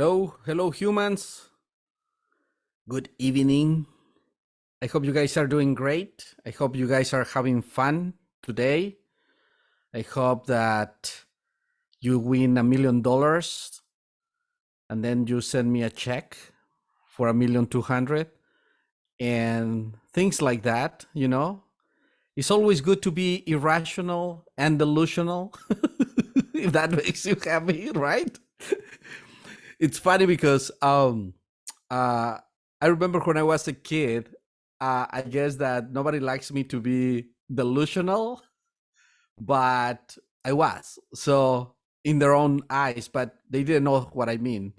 Hello humans. Good evening. I hope you guys are doing great. I hope you guys are having fun today. I hope that you win $1 million and then you send me a check for 1,200,000 and things like that, you know. It's always good to be irrational and delusional if that makes you happy, right? It's funny because uh I remember when I was a kid, I guess that nobody likes me to be delusional, but I was. So in their own eyes, but they didn't know what I mean.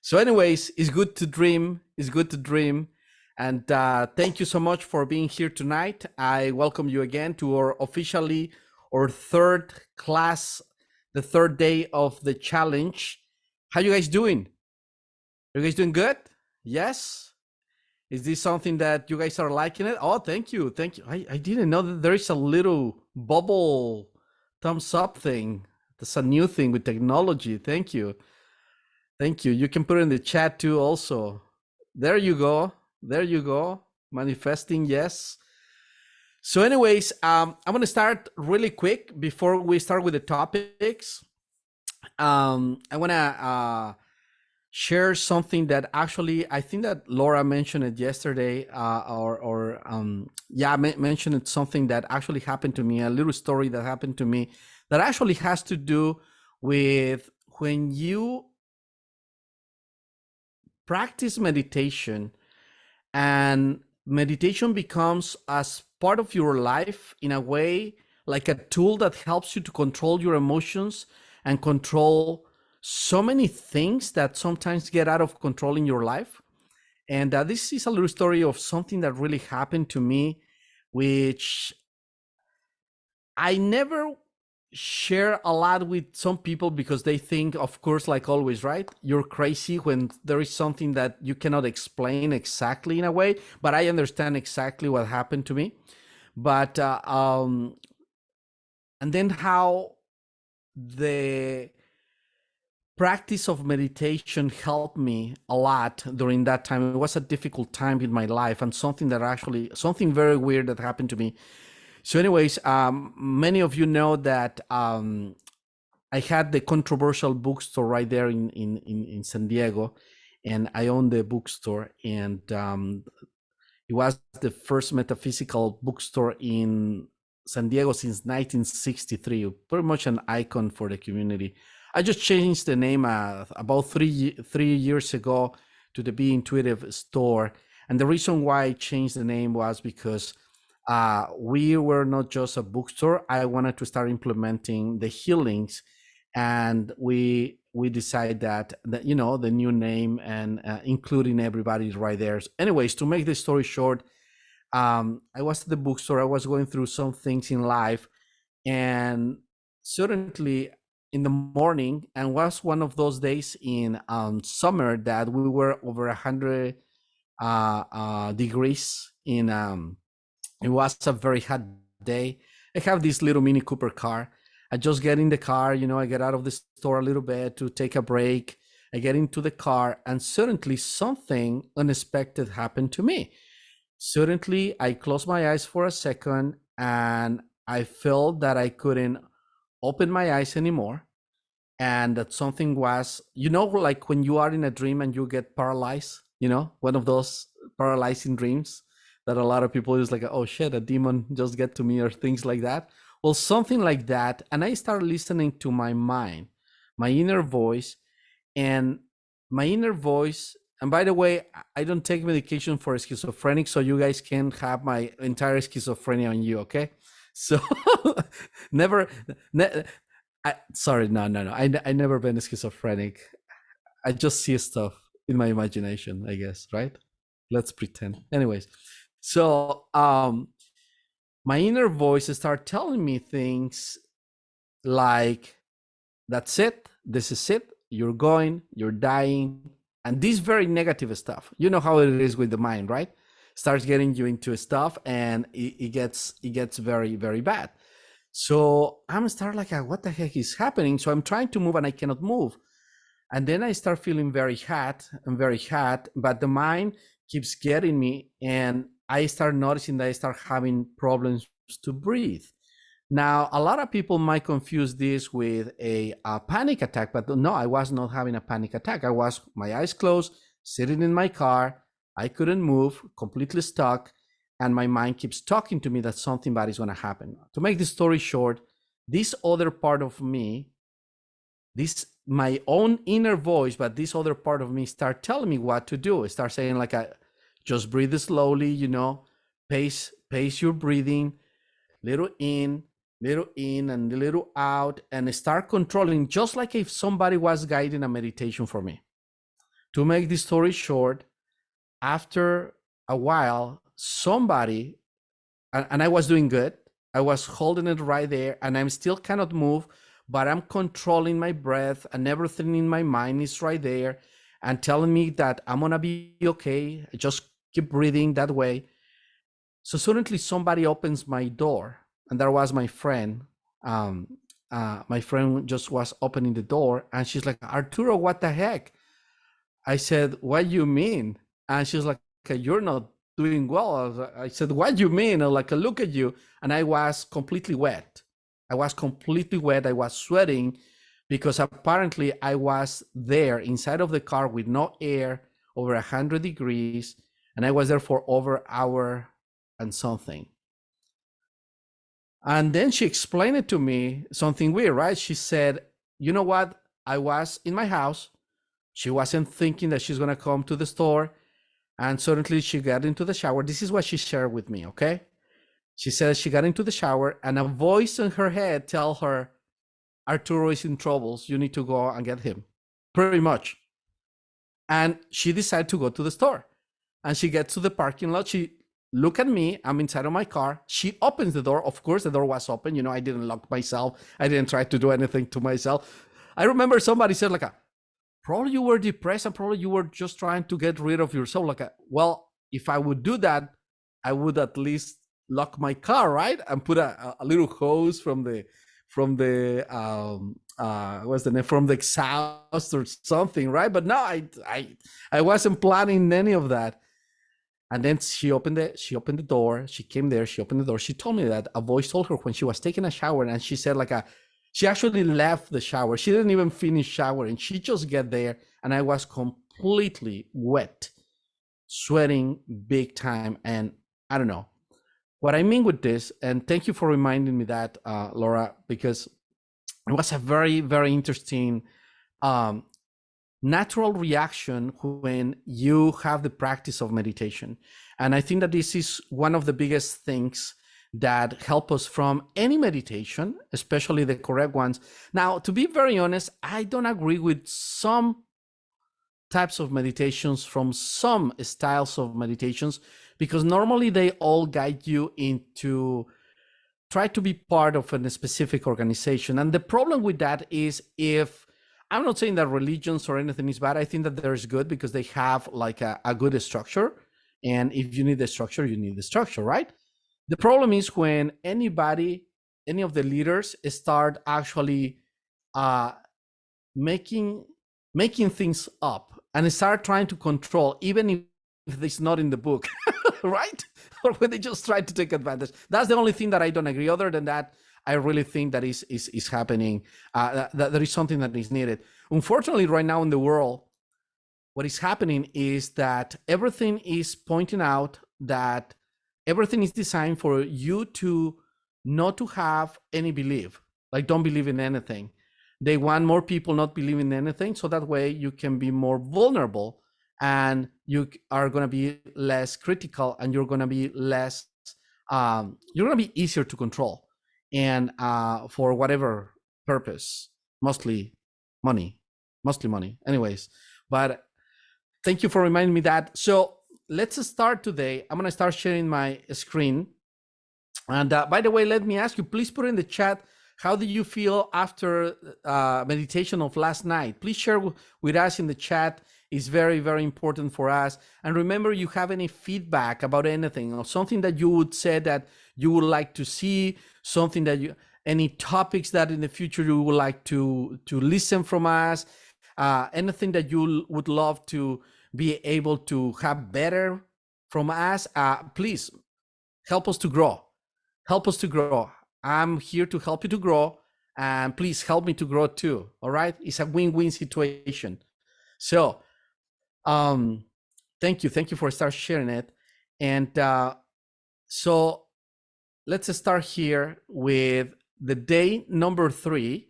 So, anyways, it's good to dream. It's good to dream. And thank you so much for being here tonight. I welcome you again to our officially our third class, the third day of the challenge. How you guys doing? Are you guys doing good? Yes? Is this something that you guys are liking it? Oh, thank you. Thank you. I didn't know that there is a little bubble thumbs up thing. That's a new thing with technology. Thank you. Thank you. You can put it in the chat too also. There you go. There you go. Manifesting, yes. So anyways, I'm going to start really quick before we start with the topics. I want to share something that actually I think that Laura mentioned it yesterday, mentioned it, something that actually happened to me, a little story that happened to me that actually has to do with when you practice meditation and meditation becomes as part of your life in a way, like a tool that helps you to control your emotions and control so many things that sometimes get out of control in your life. And this is a little story of something that really happened to me, which I never share a lot with some people because they think, of course, like always, right? You're crazy when there is something that you cannot explain exactly in a way, but I understand exactly what happened to me. But, and then how the practice of meditation helped me a lot during that time. It was a difficult time in my life and something very weird that happened to me. So anyways, many of you know that I had the controversial bookstore right there in San Diego, and I owned the bookstore, and it was the first metaphysical bookstore in San Diego since 1963, pretty much an icon for the community. I just changed the name about three years ago to the Be Intuitive store. And the reason why I changed the name was because we were not just a bookstore. I wanted to start implementing the healings, and we decided that you know, the new name and including everybody right there. Anyways, to make the story short, I was at the bookstore. I was going through some things in life, and certainly in the morning, and was one of those days in summer that we were over 100 degrees in it was a very hot day. I have this little Mini Cooper car. I just get in the car, you know, I get out of the store a little bit to take a break. I get into the car, and suddenly something unexpected happened to me. Suddenly, I closed my eyes for a second, and I felt that I couldn't open my eyes anymore. And that something was, you know, like when you are in a dream and you get paralyzed, you know, one of those paralyzing dreams that a lot of people is like, oh shit, a demon just get to me, or things like that. Well, something like that. And I started listening to my mind, my inner voice, and my inner voice. And by the way, I don't take medication for schizophrenic, so you guys can have my entire schizophrenia on you, okay? So never, sorry, no. I never been schizophrenic. I just see stuff in my imagination, I guess, right? Let's pretend. Anyways, so my inner voice start telling me things like, that's it, this is it, you're going, you're dying, and this very negative stuff. You know how it is with the mind, right? Starts getting you into stuff, and it gets very, very bad. So I'm start like, what the heck is happening? So I'm trying to move and I cannot move. And then I start feeling very hot and very hot, but the mind keeps getting me, and I start noticing that I start having problems to breathe. Now, a lot of people might confuse this with a panic attack, but no, I was not having a panic attack. I was, my eyes closed, sitting in my car. I couldn't move, completely stuck, and my mind keeps talking to me that something bad is going to happen. To make the story short, this other part of me, this my own inner voice, but this other part of me start telling me what to do. Start saying like, just breathe slowly, you know, pace your breathing, little in, and little out, and start controlling, just like if somebody was guiding a meditation for me. To make this story short, after a while, somebody, and I was doing good, I was holding it right there, and I'm still cannot move, but I'm controlling my breath, and everything in my mind is right there and telling me that I'm gonna be okay. Just keep breathing that way. So suddenly somebody opens my door, and that was my friend. My friend just was opening the door, and she's like, Arturo, what the heck? I said, what do you mean? And she's like, you're not doing well. I said, what do you mean? I'm like, look at you. And I was completely wet. I was sweating because apparently I was there inside of the car with no air, over 100 degrees. And I was there for over an hour and something. And then she explained it to me, something weird, right? She said, you know what? I was in my house. She wasn't thinking that she's going to come to the store. And suddenly she got into the shower. This is what she shared with me, okay? She said she got into the shower and a voice in her head tell her, Arturo is in troubles. You need to go and get him, pretty much. And she decided to go to the store. And she gets to the parking lot. She look at me. I'm inside of my car. She opens the door. Of course, the door was open. You know, I didn't lock myself. I didn't try to do anything to myself. I remember somebody said like, probably you were depressed and probably you were just trying to get rid of yourself. Like, well, if I would do that, I would at least lock my car, right? And put a little hose from the what's the name, from the exhaust or something, right? But no, I wasn't planning any of that. And then she opened the door. She came there. She opened the door. She told me that a voice told her when she was taking a shower, and she said like she actually left the shower. She didn't even finish showering. She just get there, and I was completely wet, sweating big time. And I don't know what I mean with this. And thank you for reminding me that, Laura, because it was a very, very interesting natural reaction when you have the practice of meditation. And I think that this is one of the biggest things that help us from any meditation, especially the correct ones. Now, to be very honest, I don't agree with some types of meditations from some styles of meditations, because normally they all guide you into try to be part of a specific organization. And the problem with that is, if I'm not saying that religions or anything is bad, I think that there's good because they have like a good structure. And if you need the structure, you need the structure, right? The problem is when any of the leaders start actually making things up and start trying to control, even if it's not in the book, right? Or when they just try to take advantage. That's the only thing that I don't agree. Other than that, I really think that is happening. That there is something that is needed. Unfortunately, right now in the world, what is happening is that everything is pointing out that everything is designed for you to not to have any belief, like don't believe in anything. They want more people not believing in anything, so that way you can be more vulnerable and you are going to be less critical, and you're going to be less, you're going to be easier to control, and for whatever purpose, mostly money. Anyways, but thank you for reminding me that. So let's start today. I'm going to start sharing my screen. And by the way, let me ask you, please put in the chat, how did you feel after meditation of last night? Please share with us in the chat. It's very, very important for us. And remember, you have any feedback about anything or something that you would say that you would like to see, something that any topics that in the future you would like to listen from us. anything that you would love to be able to have better from us, please help us to grow. Help us to grow. I'm here to help you to grow, and please help me to grow too. All right, it's a win-win situation. So um thank you for start sharing it. And so let's start here with the day number 3.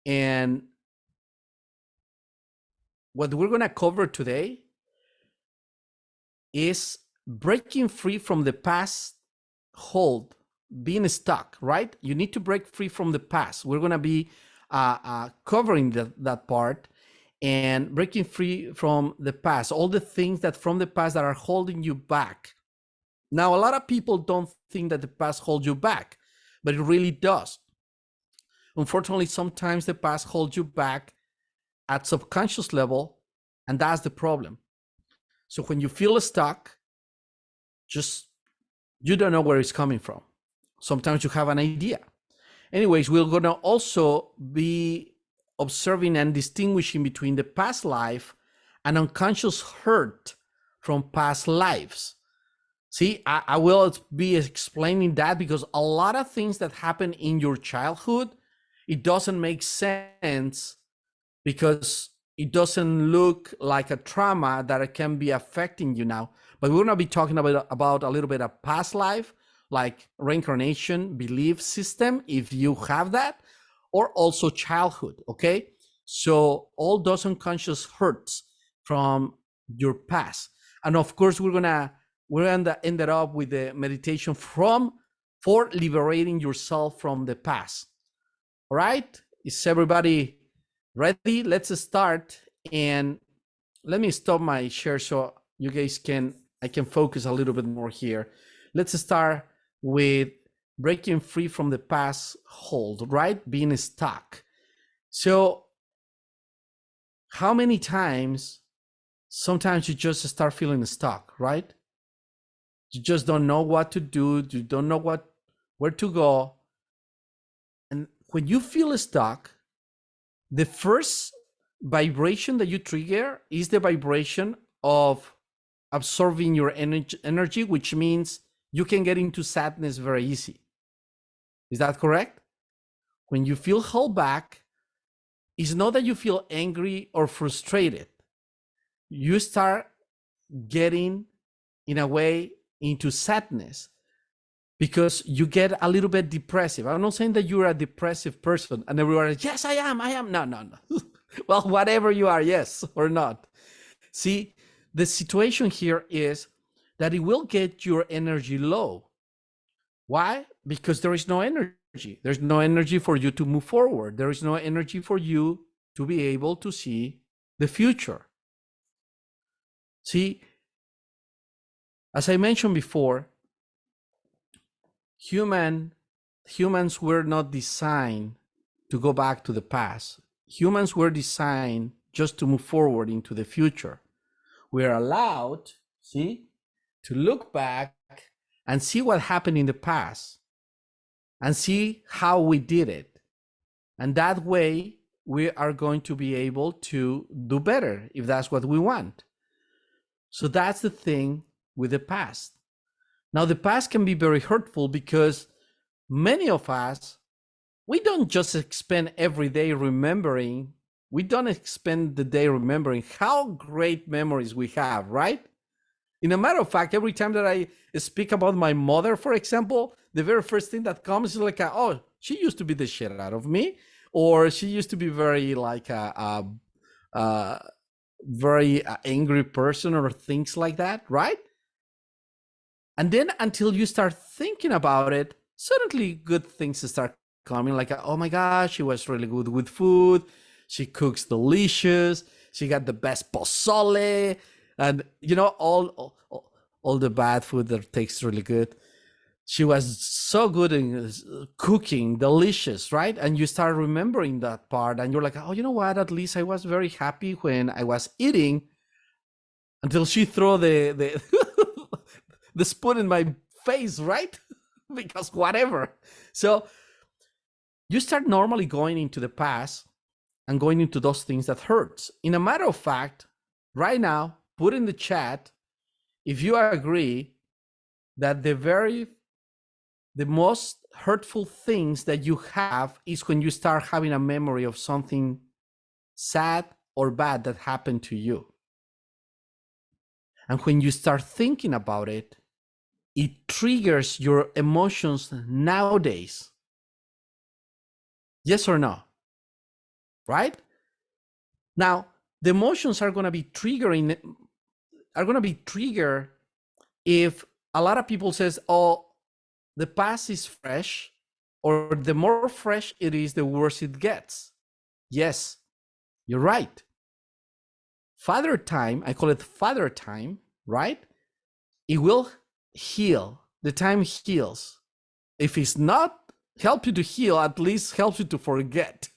And what we're going to cover today is breaking free from the past hold, being stuck, right? You need to break free from the past. We're going to be covering that part, and breaking free from the past, all the things that from the past that are holding you back. Now, a lot of people don't think that the past holds you back, but it really does. Unfortunately, sometimes the past holds you back at subconscious level, and that's the problem. So when you feel stuck, just you don't know where it's coming from. Sometimes you have an idea. Anyways, we're going to also be observing and distinguishing between the past life and unconscious hurt from past lives. See, I will be explaining that, because a lot of things that happen in your childhood, it doesn't make sense because it doesn't look like a trauma that it can be affecting you now. But we're going to be talking about a little bit of past life, like reincarnation belief system, if you have that, or also childhood, okay? So all those unconscious hurts from your past. And of course, we're gonna end up with the meditation for liberating yourself from the past. All right, is everybody ready? Let's start. And let me stop my share so you guys I can focus a little bit more here. Let's start with breaking free from the past hold, right? Being stuck. So how many times, sometimes you just start feeling stuck, right? You just don't know what to do. You don't know where to go. And when you feel stuck, the first vibration that you trigger is the vibration of absorbing your energy, which means you can get into sadness very easy. Is that correct? When you feel held back, it's not that you feel angry or frustrated. You start getting, in a way, into sadness because you get a little bit depressive. I'm not saying that you're a depressive person and everyone is, yes, I am. No. Well, whatever you are, yes or not. See, the situation here is that it will get your energy low. Why? Because there is no energy. There's no energy for you to move forward. There is no energy for you to be able to see the future. See, as I mentioned before, humans were not designed to go back to the past. Humans were designed just to move forward into the future. We're allowed, see, to look back and see what happened in the past and see how we did it. And that way, we are going to be able to do better if that's what we want. So that's the thing with the past. Now, the past can be very hurtful because many of us, we don't just spend every day remembering. We don't spend the day remembering how great memories we have, right? In a matter of fact, every time that I speak about my mother, for example, the very first thing that comes is like, oh, she used to be the shit out of me, or she used to be very like a very angry person, or things like that, right? And then until you start thinking about it, suddenly good things start coming, like, oh my gosh, she was really good with food. She cooks delicious. She got the best pozole. And, you know, all the bad food that tastes really good. She was so good in cooking, delicious, right? And you start remembering that part, and you're like, oh, you know what? At least I was very happy when I was eating, until she threw the the spoon in my face, right? Because whatever. So you start normally going into the past, and going into those things that hurts. In a matter of fact, right now, put in the chat if you agree that the most hurtful things that you have is when you start having a memory of something sad or bad that happened to you. And when you start thinking about it, it triggers your emotions nowadays. Yes or no? Right? Now, the emotions are going to be triggered if a lot of people says, oh, the past is fresh, or the more fresh it is, the worse it gets. Yes, you're right. Father time, I call it father time, right? It will heal. The time heals. If it's not help you to heal, at least helps you to forget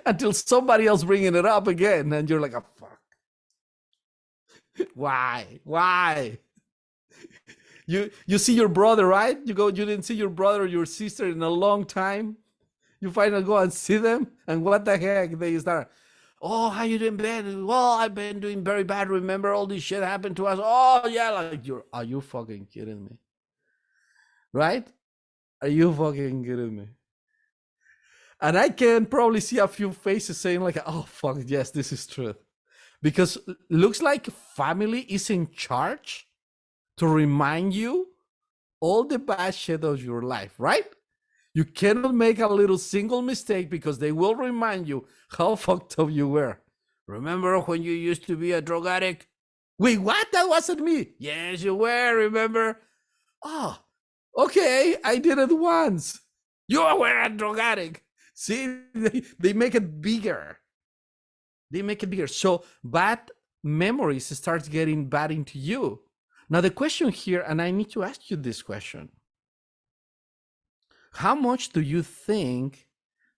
until somebody else bringing it up again, and you're like, oh, fuck. Why? You see your brother, right? You didn't see your brother or your sister in a long time. You finally go and see them, and what the heck? They start, oh, how you doing bad? Well, I've been doing very bad. Remember all this shit happened to us? Oh yeah, like are you fucking kidding me? Right? Are you fucking kidding me? And I can probably see a few faces saying like, oh fuck, yes, this is true. Because looks like family is in charge to remind you all the bad shit of your life, right? You cannot make a little single mistake because they will remind you how fucked up you were. Remember when you used to be a drug addict? Wait, what? That wasn't me. Yes, you were, remember? Oh, okay, I did it once. You were a drug addict. See, they make it bigger. They make it bigger. So bad memories starts getting bad into you. Now the question here, and I need to ask you this question. How much do you think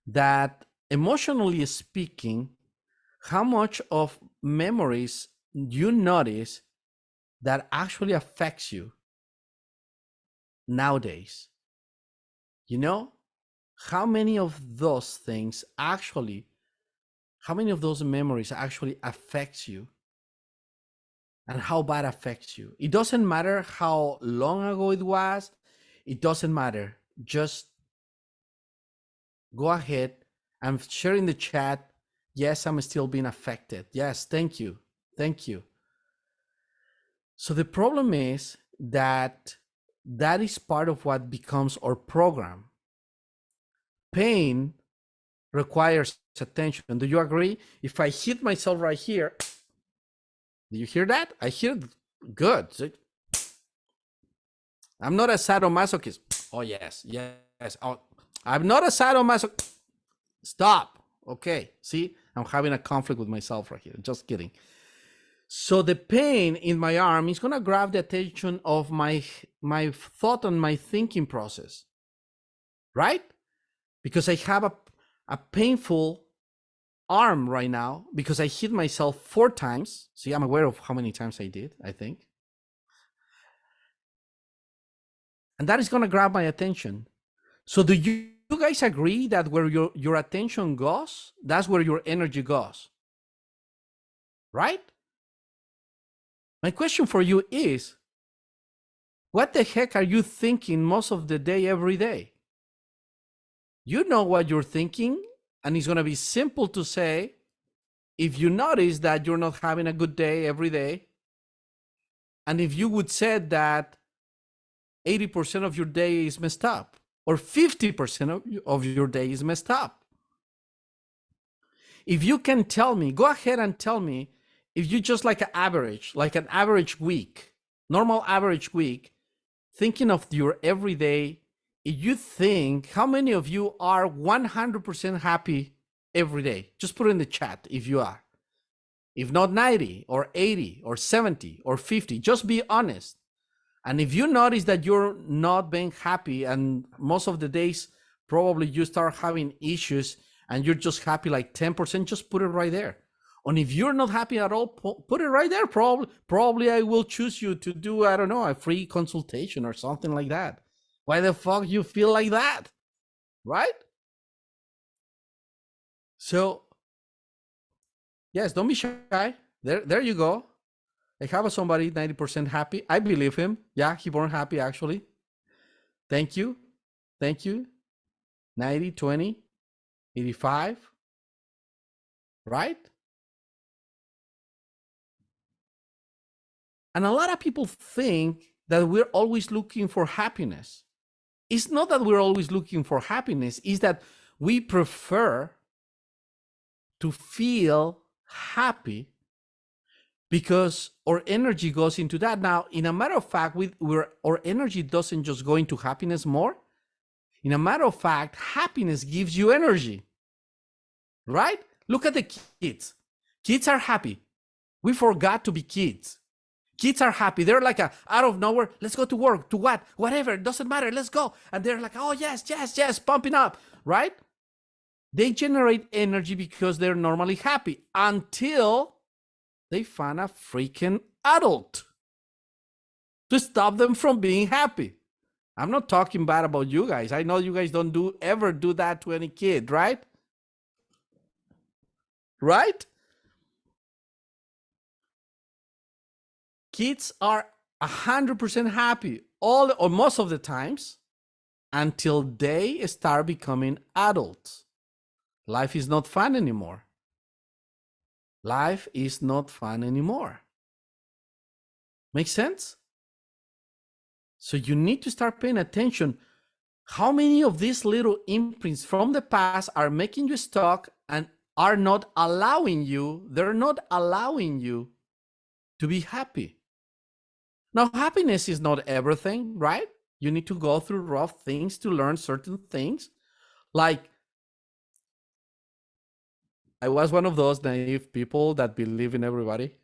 that, emotionally speaking, how much of memories you notice that actually affects you nowadays? You know, how many of those things actually, how many of those memories actually affects you, and how bad affects you? It doesn't matter how long ago it was. It doesn't matter. Just go ahead and share in the chat. Yes, I'm still being affected. Yes, thank you. Thank you. So the problem is that that is part of what becomes our program. Pain requires attention. Do you agree? If I hit myself right here, do you hear that? I hear good. I'm not a sadomasochist. Oh, yes, yes. Oh, I'm not a sadomasochist. Stop. Okay, see, I'm having a conflict with myself right here. Just kidding. So the pain in my arm is gonna grab the attention of my thought and my thinking process, right? Because I have a painful arm right now because I hit myself 4 times. See, I'm aware of how many times I did, I think. And that is gonna grab my attention. So do you guys agree that where your attention goes, that's where your energy goes, right? My question for you is, what the heck are you thinking most of the day, every day? You know what you're thinking, and it's going to be simple to say, if you notice that you're not having a good day every day, and if you would say that 80% of your day is messed up, or 50% of your day is messed up. If you can tell me, go ahead and tell me, if you just like an average week, normal average week, thinking of your everyday, if you think, how many of you are 100% happy every day? Just put it in the chat if you are. If not 90 or 80 or 70 or 50, just be honest. And if you notice that you're not being happy, and most of the days probably you start having issues and you're just happy like 10%, just put it right there. And if you're not happy at all, put it right there. Probably I will choose you to do, I don't know, a free consultation or something like that. Why the fuck you feel like that, right? So Yes, don't be shy. There you go. I have somebody 90% happy. I believe him. Yeah, he born happy actually. Thank you. Thank you. 90, 20, 85. Right? And a lot of people think that we're always looking for happiness. It's not that we're always looking for happiness, it's that we prefer to feel happy because our energy goes into that. Now, in a matter of fact, our energy doesn't just go into happiness more. In a matter of fact, happiness gives you energy, right? Look at the kids. Kids are happy. We forgot to be kids. Kids are happy. They're like out of nowhere. Let's go to work. To what? Whatever. It doesn't matter. Let's go. And they're like, oh, yes, yes, yes, pumping up, right? They generate energy because they're normally happy until they find a freaking adult to stop them from being happy. I'm not talking bad about you guys. I know you guys don't ever do that to any kid, right? Right? Kids are 100% happy all or most of the times until they start becoming adults. Life is not fun anymore. Life is not fun anymore. Make sense? So you need to start paying attention. How many of these little imprints from the past are making you stuck and are not allowing you, they're not allowing you to be happy? Now, happiness is not everything, right? You need to go through rough things to learn certain things. Like, I was one of those naive people that believe in everybody.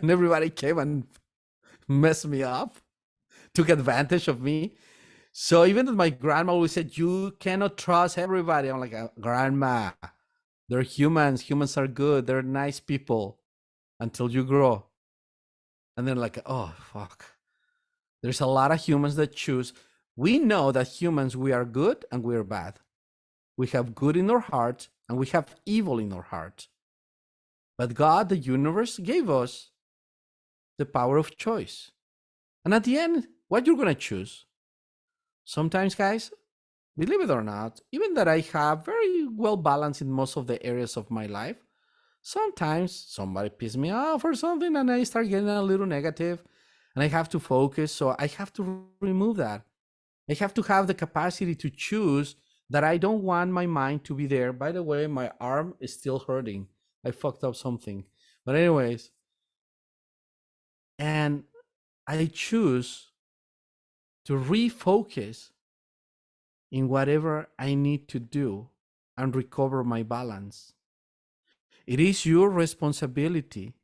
And everybody came and messed me up, took advantage of me. So even my grandma always said, you cannot trust everybody. I'm like, grandma, they're humans. Humans are good. They're nice people until you grow. And then like, oh, fuck. There's a lot of humans that choose. We know that humans, we are good and we are bad. We have good in our heart and we have evil in our heart. But God, the universe, gave us the power of choice. And at the end, what you're going to choose. Sometimes, guys, believe it or not, even that I have very well balanced in most of the areas of my life, sometimes somebody pisses me off or something and I start getting a little negative and I have to focus. So I have to remove that. I have to have the capacity to choose that I don't want my mind to be there. By the way, my arm is still hurting. I fucked up something. But anyways, and I choose to refocus in whatever I need to do and recover my balance. It is your responsibility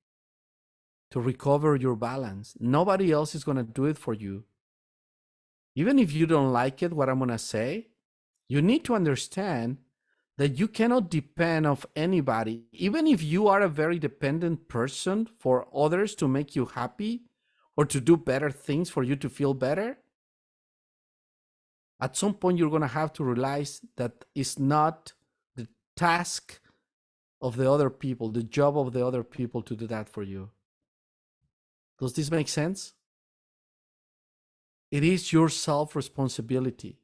to recover your balance. Nobody else is going to do it for you. Even if you don't like it, what I'm going to say, you need to understand that you cannot depend on anybody. Even if you are a very dependent person for others to make you happy or to do better things for you to feel better, at some point you're going to have to realize that it's not the task of the other people, the job of the other people to do that for you. Does this make sense? It is your self-responsibility.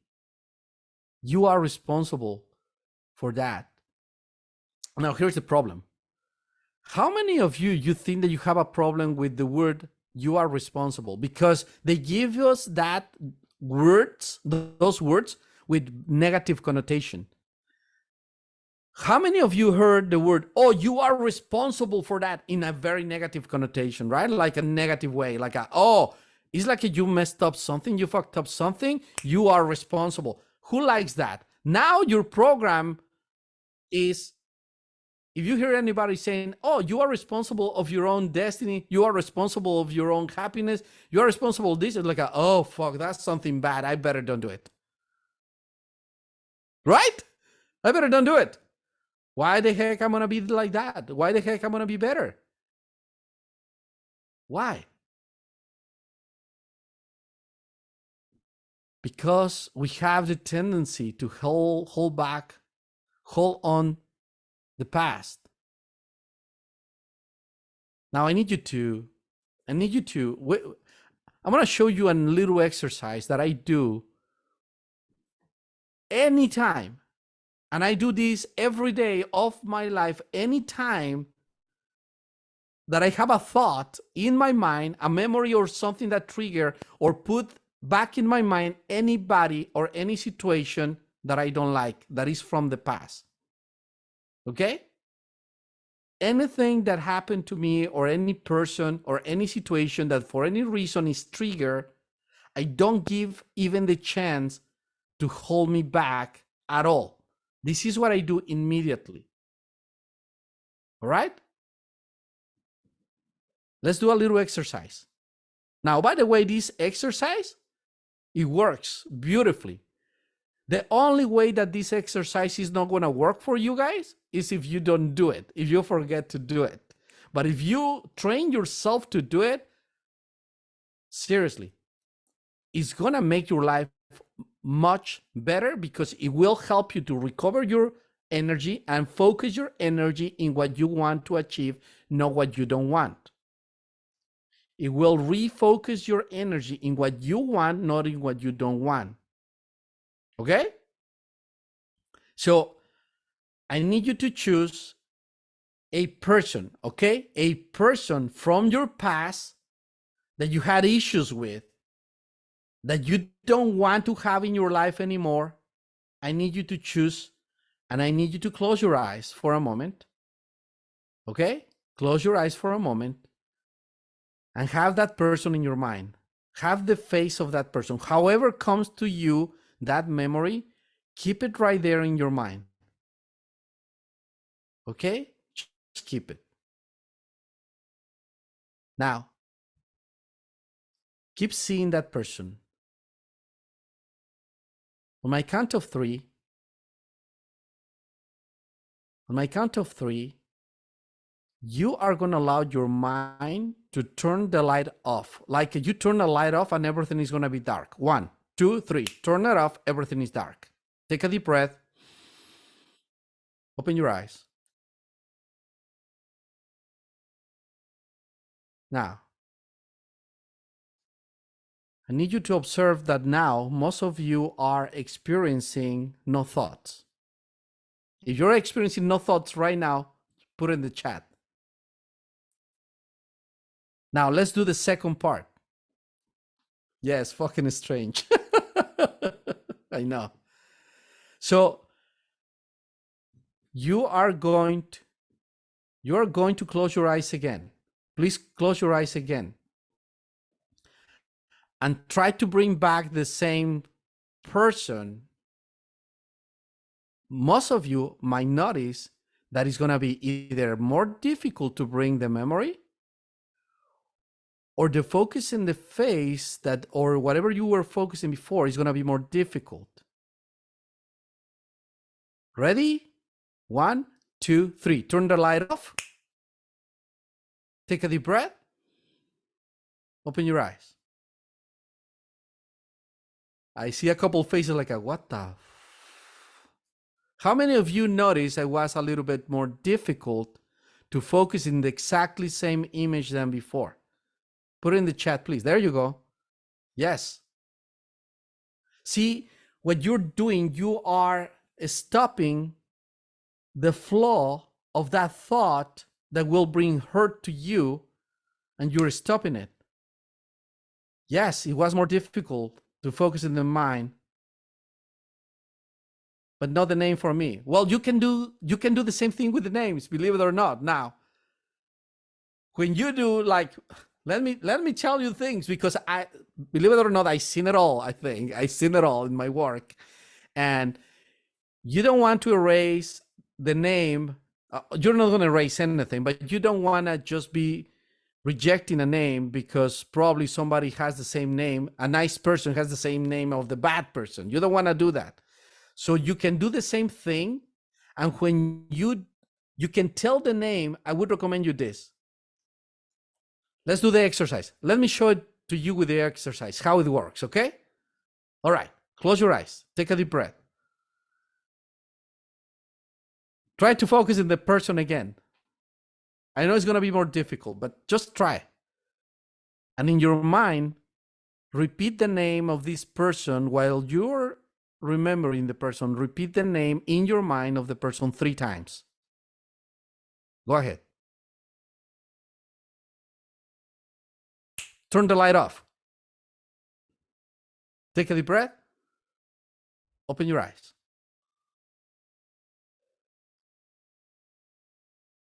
You are responsible for that. Now, here's the problem. How many of you think that you have a problem with the word you are responsible? Because they give us that words, those words with negative connotation. How many of you heard the word, oh, you are responsible for that in a very negative connotation, right? Like a negative way, like oh, it's like you messed up something, you fucked up something, you are responsible. Who likes that? Now your program is, if you hear anybody saying, oh, you are responsible of your own destiny, you are responsible of your own happiness, you are responsible of this, it's like, oh, fuck, that's something bad. I better don't do it. Right? I better don't do it. Why the heck I'm going to be like that? Why the heck I'm going to be better? Why? Because we have the tendency to hold back, hold on the past. Now I need you to, I'm going to show you a little exercise that I do anytime. And I do this every day of my life, anytime that I have a thought in my mind, a memory or something that trigger or put back in my mind anybody or any situation that I don't like, that is from the past. Okay? Anything that happened to me or any person or any situation that for any reason is triggered, I don't give even the chance to hold me back at all. This is what I do immediately. All right? Let's do a little exercise. Now, by the way, this exercise, it works beautifully. The only way that this exercise is not going to work for you guys is if you don't do it, if you forget to do it. But if you train yourself to do it, seriously, it's going to make your life much better because it will help you to recover your energy and focus your energy in what you want to achieve, not what you don't want. It will refocus your energy in what you want, not in what you don't want. Okay? So I need you to choose a person, okay? A person from your past that you had issues with, that you don't want to have in your life anymore. I need you to choose, and I need you to close your eyes for a moment. Okay? Close your eyes for a moment and have that person in your mind. Have the face of that person. However comes to you, that memory, keep it right there in your mind. Okay? Just keep it. Now, keep seeing that person. On my count of three, you are going to allow your mind to turn the light off. Like you turn the light off and everything is going to be dark. 1, 2, 3. Turn it off. Everything is dark. Take a deep breath. Open your eyes. Now, I need you to observe that now most of you are experiencing no thoughts. If you're experiencing no thoughts right now, put it in the chat. Now, let's do the second part. Yes, fucking strange. I know. So, you are going to close your eyes again. Please close your eyes again. And try to bring back the same person. Most of you might notice that it's going to be either more difficult to bring the memory, or the focus in the face that, or whatever you were focusing before, is going to be more difficult. Ready? 1, 2, 3. Turn the light off. Take a deep breath. Open your eyes. I see a couple faces like, what the? How many of you noticed it was a little bit more difficult to focus in the exactly same image than before? Put it in the chat, please. There you go. Yes. See, what you're doing, you are stopping the flow of that thought that will bring hurt to you, and you're stopping it. Yes, it was more difficult to focus in the mind, but not the name for me. Well, you can do the same thing with the names, believe it or not. Now, when you do, like, let me tell you things, because I, believe it or not, I've seen it all. I think I've seen it all in my work, and you don't want to erase the name. You're not going to erase anything, but you don't want to just be rejecting a name because probably somebody has the same name. A nice person has the same name of the bad person. You don't want to do that. So you can do the same thing. And when you can tell the name, I would recommend you this. Let's do the exercise. Let me show it to you with the exercise, how it works, okay? All right, close your eyes. Take a deep breath. Try to focus in the person again. I know it's going to be more difficult, but just try. And in your mind, repeat the name of this person while you're remembering the person. Repeat the name in your mind of the person 3 times. Go ahead. Turn the light off. Take a deep breath. Open your eyes.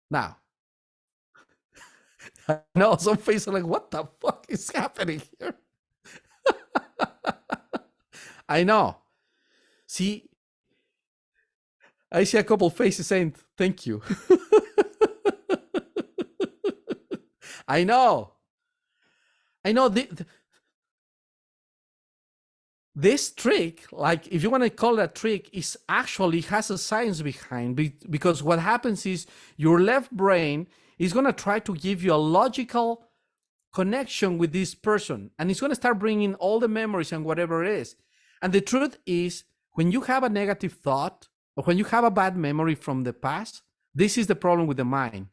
Now, I know some faces are like, what the fuck is happening here? I know. See, I see a couple faces saying, thank you. I know. This trick, like if you want to call it a trick, is actually has a science behind, because what happens is your left brain is going to try to give you a logical connection with this person, and it's going to start bringing all the memories and whatever it is. And the truth is, when you have a negative thought or when you have a bad memory from the past, this is the problem with the mind.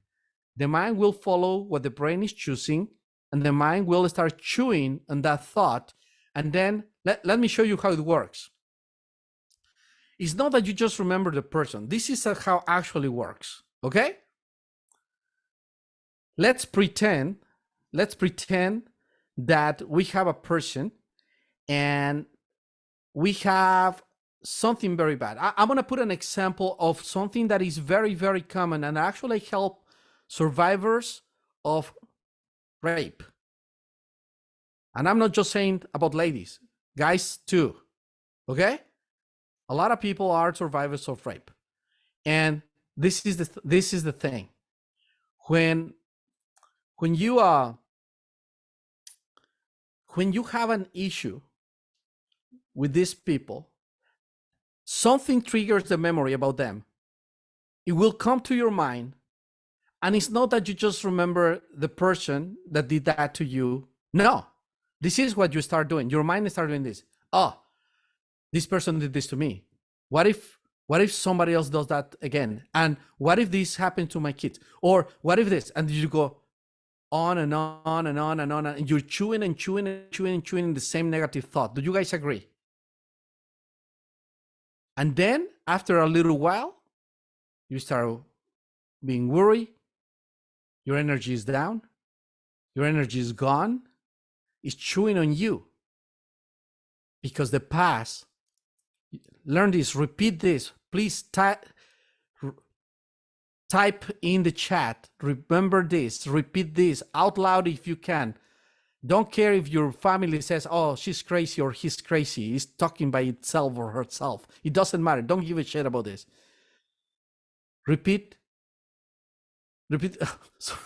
The mind will follow what the brain is choosing, and the mind will start chewing on that thought. And then let me show you how it works. It's not that you just remember the person. This is how it actually works, okay? Let's pretend that we have a person and we have something very bad. I'm going to put an example of something that is very, very common and actually help survivors of rape. And I'm not just saying about ladies, guys too, okay? A lot of people are survivors of rape. And this is the thing. When you have an issue with these people, something triggers the memory about them. It will come to your mind, and it's not that you just remember the person that did that to you. No, this is what you start doing. Your mind starts doing this. Oh, this person did this to me. What if somebody else does that again? And what if this happened to my kids? Or what if this? And you go on and on and on and on, and you're chewing and chewing and chewing and chewing the same negative thought. Do you guys agree? And then after a little while, you start being worried. Your energy is down. Your energy is gone. It's chewing on you. Because the past, learn this, repeat this. Please type in the chat. Remember this, repeat this out loud if you can. Don't care if your family says, oh, she's crazy or he's crazy. He's talking by itself or herself. It doesn't matter. Don't give a shit about this. Repeat.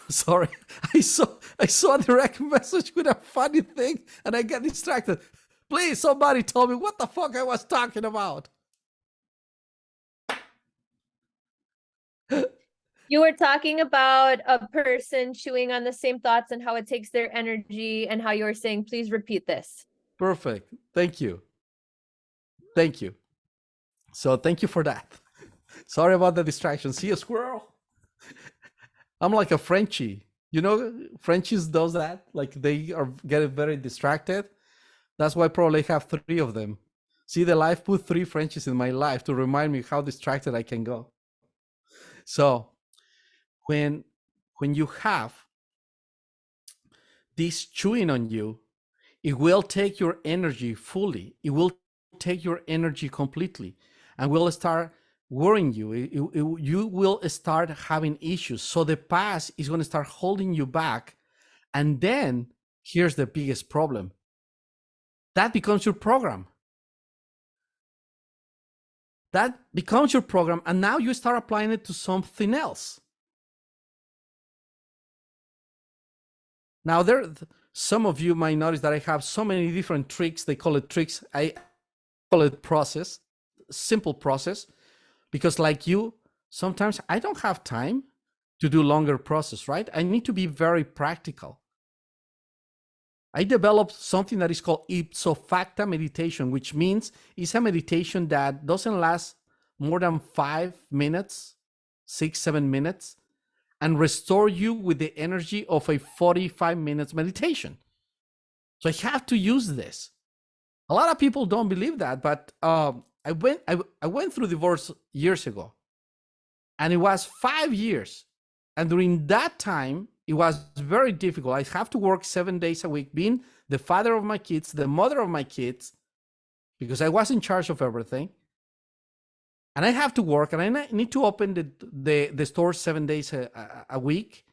Sorry, I saw a direct message with a funny thing and I get distracted. Please, somebody tell me what the fuck I was talking about. You were talking about a person chewing on the same thoughts and how it takes their energy, and how you were saying, please repeat this. Perfect. Thank you. Thank you. So thank you for that. Sorry about the distraction. See a squirrel? I'm like a Frenchie. You know, Frenchies does that. Like they are getting very distracted. That's why I probably have 3 of them. See, the life put 3 Frenchies in my life to remind me how distracted I can go. So when you have this chewing on you, it will take your energy fully. It will take your energy completely and will start worrying you. You will start having issues. So the past is going to start holding you back. And then here's the biggest problem. That becomes your program. That becomes your program. And now you start applying it to something else. Now, some of you might notice that I have so many different tricks. They call it tricks. I call it process, simple process, because like you, sometimes I don't have time to do longer process, right? I need to be very practical. I developed something that is called ipso facto meditation, which means it's a meditation that doesn't last more than 5 minutes, 6-7 minutes and restore you with the energy of a 45 minutes meditation. So I have to use this. A lot of people don't believe that, but I went through divorce years ago, and it was 5 years. And during that time, it was very difficult. I have to work 7 days a week, being the father of my kids, the mother of my kids, because I was in charge of everything. And I have to work, and I need to open the store 7 days a week.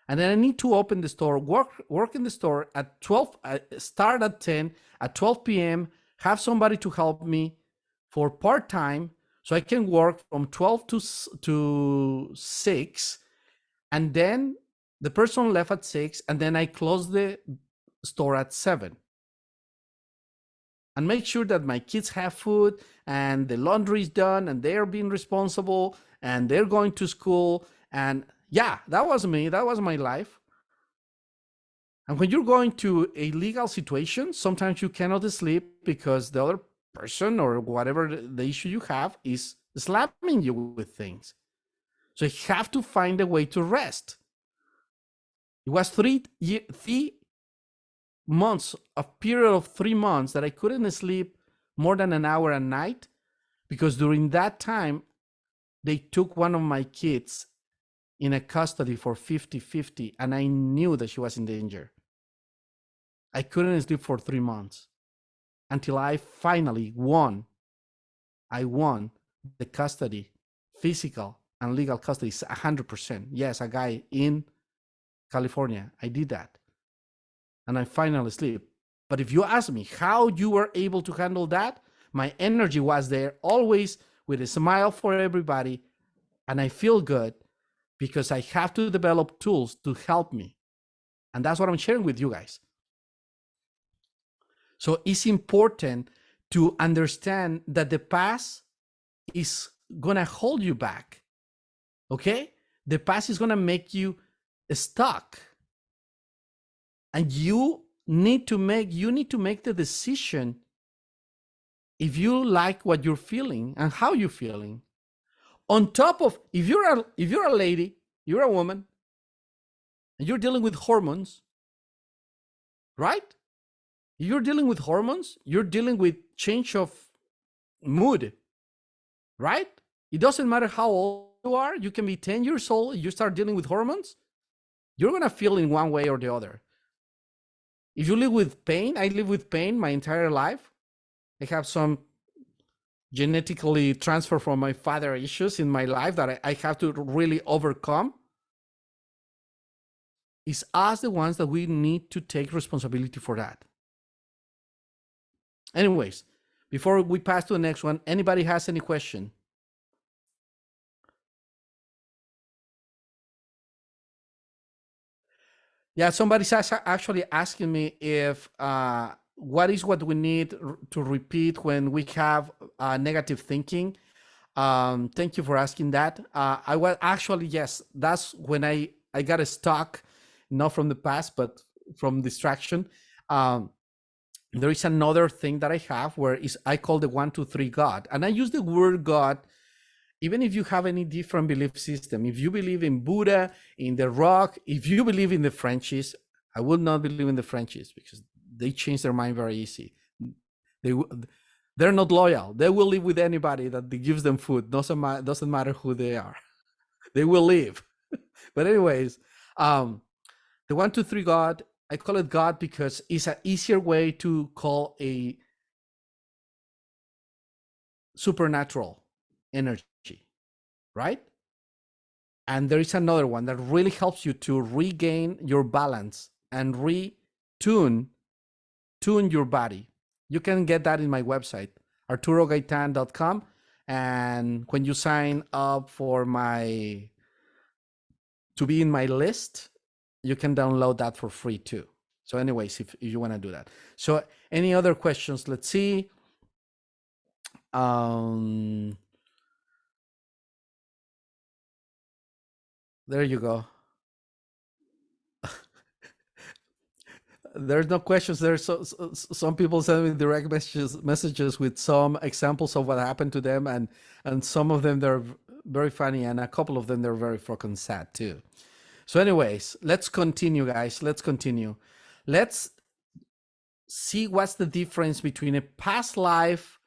And then I need to open the store, work in the store at 12, start at 10, at 12 p.m., have somebody to help me for part-time, so I can work from 12 to 6. And then the person left at 6, and then I close the store at 7. And make sure that my kids have food, and the laundry is done, and they're being responsible, and they're going to school. And yeah, that was me. That was my life. And when you're going to a legal situation, sometimes you cannot sleep because the other person or whatever the issue you have is slapping you with things. So you have to find a way to rest. It was 3 months, a period of 3 months that I couldn't sleep more than an hour a night, because during that time, they took one of my kids in a custody for 50-50, and I knew that she was in danger. I couldn't sleep for 3 months until I finally won. I won the custody, physical and legal custody, 100%. Yes, a guy in California. I did that. And I finally sleep. But if you ask me how you were able to handle that, my energy was there, always with a smile for everybody. And I feel good because I have to develop tools to help me. And that's what I'm sharing with you guys. So it's important to understand that the past is going to hold you back. Okay? The past is going to make you stuck. And you need to make the decision if you like what you're feeling and how you're feeling. On top of, if you're a lady, you're a woman, and you're dealing with hormones, right? If you're dealing with hormones, you're dealing with change of mood, right? It doesn't matter how old you are. You can be 10 years old, you start dealing with hormones, you're going to feel in one way or the other. If you live with pain, I live with pain my entire life. I have some genetically transferred from my father issues in my life that I have to really overcome. It's us the ones that we need to take responsibility for that. Anyways, before we pass to the next one, anybody has any question? Yeah, somebody's actually asking me if what is what we need to repeat when we have negative thinking. Thank you for asking that. I was actually, yes, that's when I got stuck, not from the past, but from distraction. There is another thing that I have where I call the 1, 2, 3 God. And I use the word God, even if you have any different belief system. If you believe in Buddha, in the rock, if you believe in the Frenchies, I would not believe in the Frenchies because they change their mind very easy. They're not loyal. They will live with anybody that gives them food. Doesn't matter who they are. They will live. But anyways, the 1, 2, 3 God, I call it God because it's an easier way to call a supernatural energy, right? And there is another one that really helps you to regain your balance and tune your body. You can get that in my website, arturogaitan.com. And when you sign up for to be in my list, you can download that for free too. So anyways, if you want to do that. So any other questions? Let's see. There you go. There's no questions. There's some people send me direct messages with some examples of what happened to them, and some of them they're very funny, and a couple of them they're very fucking sad too. So, anyways, let's continue, guys. Let's continue. Let's see what's the difference between a past life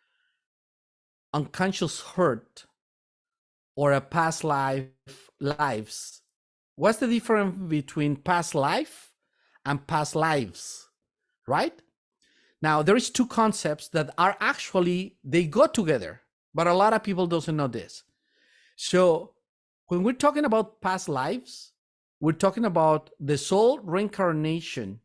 unconscious hurt or a past lives. What's the difference between past life and past lives, right? Now, there is two concepts that are actually, they go together, but a lot of people doesn't know this. So when we're talking about past lives, we're talking about the soul reincarnation,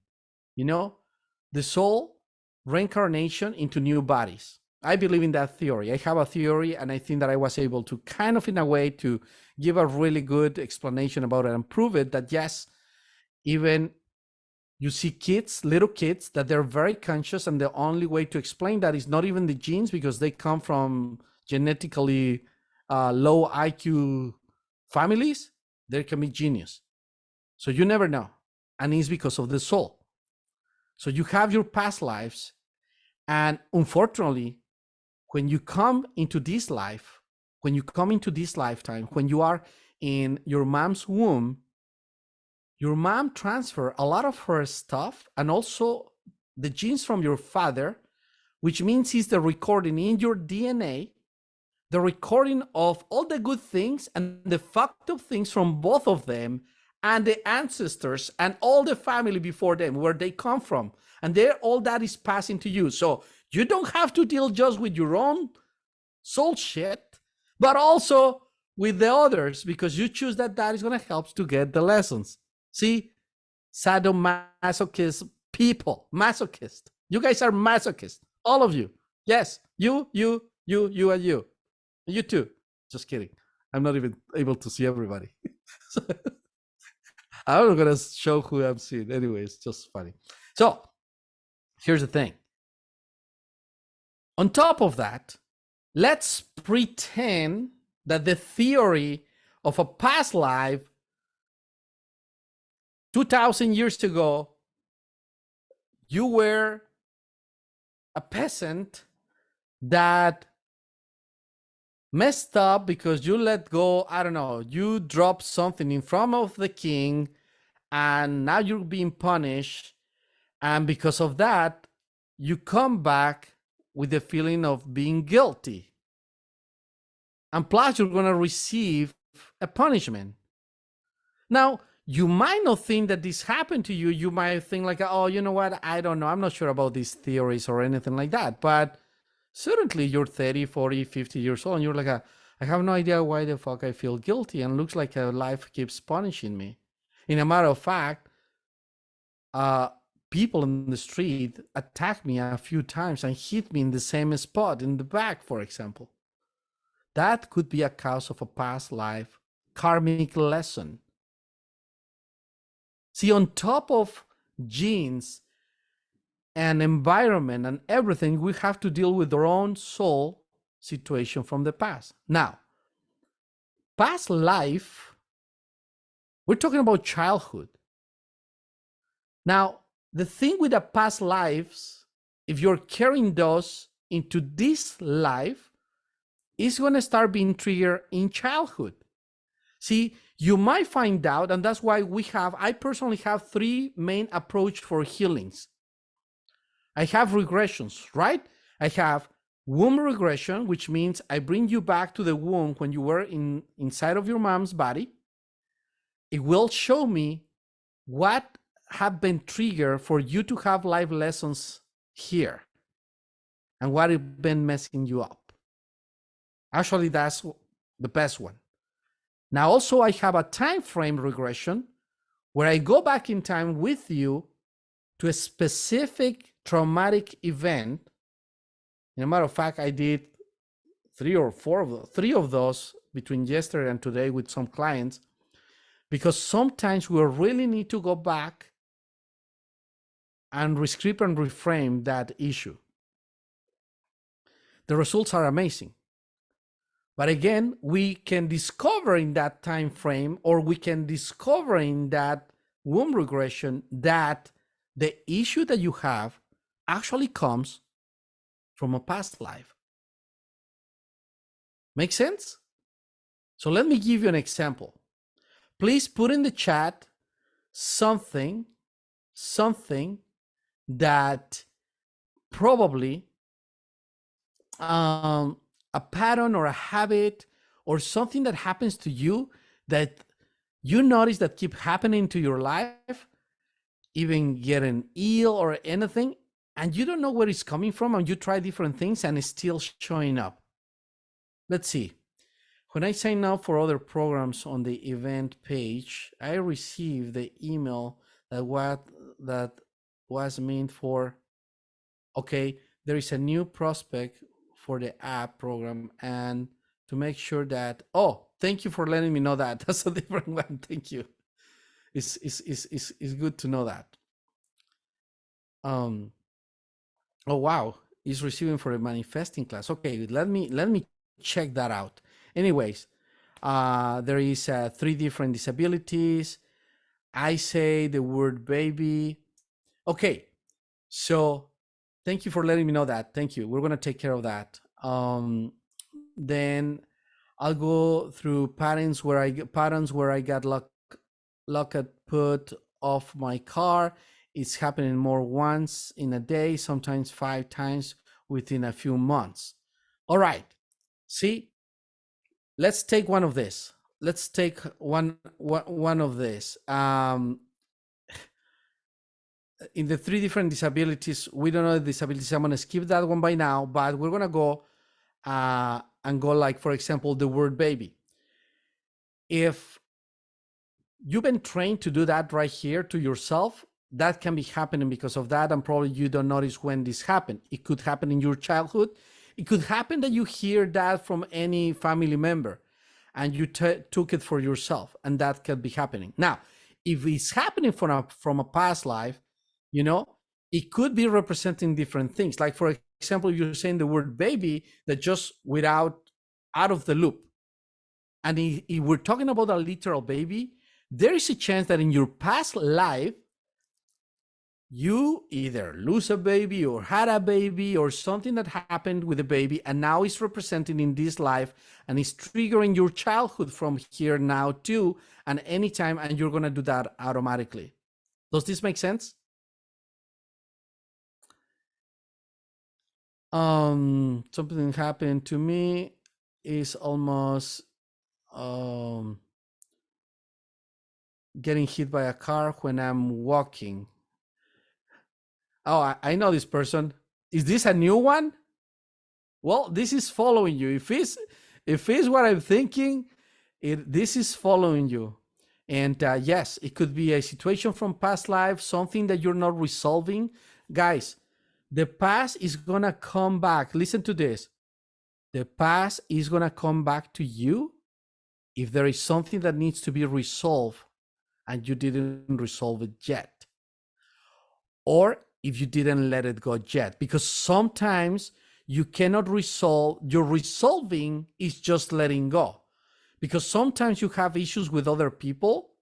the soul reincarnation into new bodies. I believe in that theory. I have a theory, and I think that I was able to kind of, in a way, to give a really good explanation about it and prove it that yes, even you see kids, little kids, that they're very conscious, and the only way to explain that is not even the genes, because they come from genetically low IQ families. There can be genius. So you never know. And it's because of the soul. So you have your past lives, and unfortunately, when you come into this life, when you come into this lifetime, when you are in your mom's womb, your mom transferred a lot of her stuff and also the genes from your father, which means it's the recording in your DNA, the recording of all the good things and the fucked up things from both of them and the ancestors and all the family before them, where they come from. And there, all that is passing to you. So you don't have to deal just with your own soul shit, but also with the others, because you choose that is going to help to get the lessons. See, sadomasochist people, masochist. You guys are masochist, all of you. Yes, you, and you. You too. Just kidding. I'm not even able to see everybody. I'm not going to show who I'm seeing. Anyways, just funny. So here's the thing. On top of that, let's pretend that the theory of a past life 2,000 years ago, you were a peasant that messed up because you let go, I don't know, you dropped something in front of the king, and now you're being punished. And because of that, you come back with the feeling of being guilty. And plus, you're going to receive a punishment. Now, you might not think that this happened to you. You might think like, oh, you know what? I don't know. I'm not sure about these theories or anything like that. But certainly you're 30, 40, 50 years old, and you're like, I have no idea why the fuck I feel guilty, and looks like life keeps punishing me. In a matter of fact, people in the street attacked me a few times and hit me in the same spot in the back, for example. That could be a cause of a past life karmic lesson. See, on top of genes and environment and everything, we have to deal with our own soul situation from the past. Now, past life, we're talking about childhood. Now, the thing with the past lives, if you're carrying those into this life, is going to start being triggered in childhood. See, you might find out, and that's why I personally have three main approaches for healings. I have regressions, right? I have womb regression, which means I bring you back to the womb when you were inside of your mom's body. It will show me what have been triggered for you to have life lessons here and what has been messing you up. Actually, that's the best one. Now, also, I have a time frame regression where I go back in time with you to a specific traumatic event. As a matter of fact, I did three of those between yesterday and today with some clients, because sometimes we really need to go back and rescript and reframe that issue. The results are amazing. But again, we can discover in that time frame, or we can discover in that womb regression, that the issue that you have actually comes from a past life. Make sense? So let me give you an example. Please put in the chat something that probably a pattern or a habit or something that happens to you that you notice that keep happening to your life, even getting ill or anything, and you don't know where it's coming from, and you try different things and it's still showing up. Let's see. When I sign up for other programs on the event page, I receive the email that was meant for, okay, there is a new prospect for the app program, and to make sure that, oh, thank you for letting me know that. That's a different one. Thank you. It's good to know that. Oh wow, it's receiving for a manifesting class. Okay, let me check that out. Anyways, there is 3 different disabilities. I say the word baby. Okay, so thank you for letting me know that. Thank you. We're gonna take care of that. Then I'll go through patterns where I got locked put off my car. It's happening more once in a day, sometimes 5 times within a few months. All right. See, let's take one of this. Let's take one of this. In the 3 different disabilities, we don't know the disabilities. I'm going to skip that one by now, but we're going to go and go like, for example, the word baby. If you've been trained to do that right here to yourself, that can be happening because of that, and probably you don't notice when this happened. It could happen in your childhood. It could happen that you hear that from any family member and you took it for yourself, and that could be happening. Now, if it's happening from a past life, you know, it could be representing different things. Like, for example, you're saying the word baby that just without out of the loop. And if we're talking about a literal baby, there is a chance that in your past life, you either lose a baby or had a baby or something that happened with the baby, and now it's representing in this life and it's triggering your childhood from here now too, and anytime, and you're going to do that automatically. Does this make sense? Something happened to me is almost getting hit by a car when I'm walking. Oh, I know this person. Is this a new one? Well, this is following you. If it's what I'm thinking, this is following you. And yes, it could be a situation from past life, something that you're not resolving. Guys, the past is going to come back. Listen to this. The past is going to come back to you if there is something that needs to be resolved and you didn't resolve it yet. Or if you didn't let it go yet. Because sometimes you cannot resolve, your resolving is just letting go. Because sometimes you have issues with other people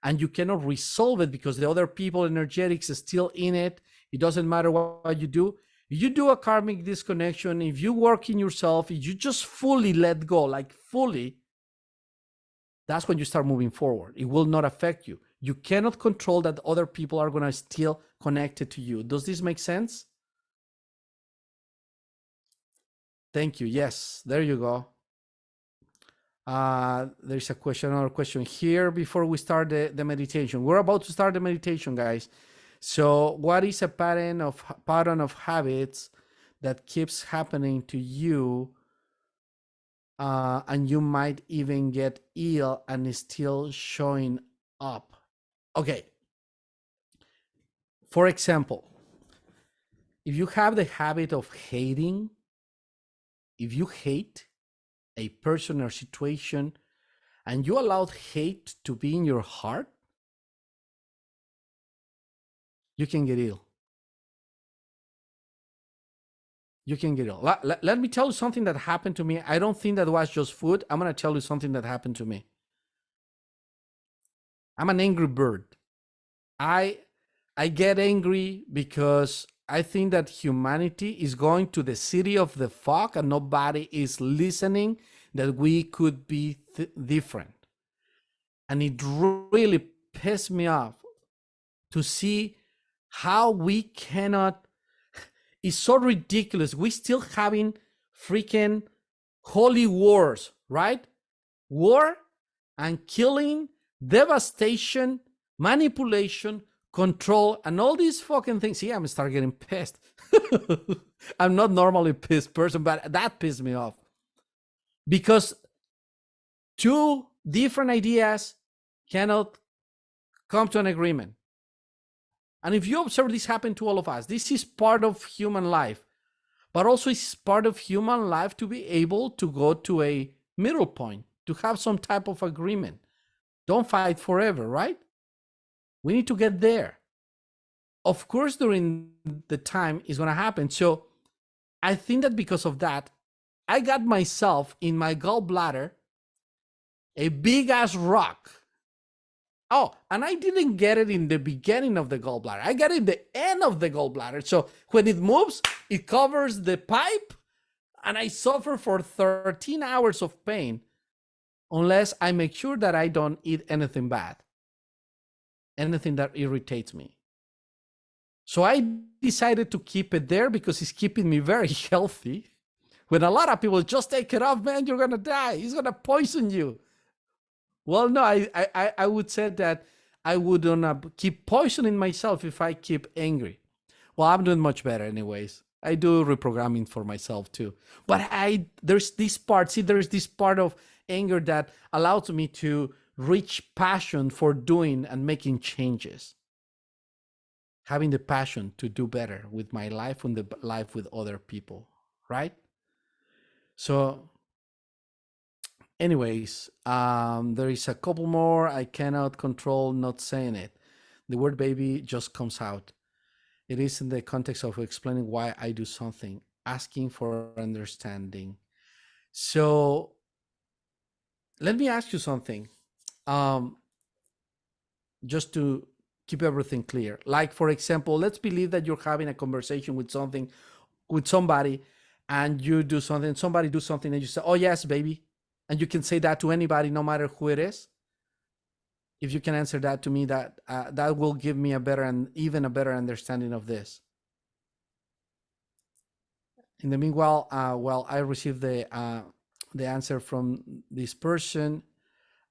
and you cannot resolve it because the other people energetics is still in it. It doesn't matter what you do. If you do a karmic disconnection, if you work in yourself, if you just fully let go, like fully, that's when you start moving forward. It will not affect you. You cannot control that other people are going to still connected to you. Does this make sense? Thank you. Yes, there you go. There's a question, another question here before we start the meditation. We're about to start the meditation, guys. So what is a pattern of habits that keeps happening to you, and you might even get ill and is still showing up? Okay. For example, if you have the habit of hating, if you hate a person or situation and you allowed hate to be in your heart, you can get ill. You can get ill. Let me tell you something that happened to me. I don't think that was just food. I'm going to tell you something that happened to me. I'm an angry bird. I get angry because I think that humanity is going to the city of the fog and nobody is listening. that we could be different. And it really pissed me off to see how we cannot. It's so ridiculous. We still having freaking holy wars, right? War and killing, devastation, manipulation, control, and all these fucking things. See, I'm start getting pissed. I'm not normally a pissed person, but that pissed me off because two different ideas cannot come to an agreement. And if you observe this happen to all of us, this is part of human life, but also it's part of human life to be able to go to a middle point, to have some type of agreement. Don't fight forever, right? We need to get there. Of course, during the time is going to happen. So I think that because of that, I got myself in my gallbladder a big ass rock. Oh, and I didn't get it in the beginning of the gallbladder. I got it in the end of the gallbladder. So when it moves, it covers the pipe, and I suffer for 13 hours of pain unless I make sure that I don't eat anything bad, anything that irritates me. So I decided to keep it there because it's keeping me very healthy. When a lot of people just take it off, man, you're gonna die. It's gonna poison you. Well, no, I would say that I wouldn't keep poisoning myself if I keep angry. Well, I'm doing much better anyways. I do reprogramming for myself too. But there's this part, see, there's this part of anger that allows me to reach passion for doing and making changes. Having the passion to do better with my life and the life with other people, right? So anyways, there is a couple more. I cannot control not saying it. The word baby just comes out. It is in the context of explaining why I do something, asking for understanding. So let me ask you something, just to keep everything clear. Like, for example, let's believe that you're having a conversation with somebody, and you do something, somebody do something, and you say, "Oh yes, baby," and you can say that to anybody, no matter who it is. If you can answer that to me, that that will give me a better and even a better understanding of this. In the meanwhile, well, I received the answer from this person.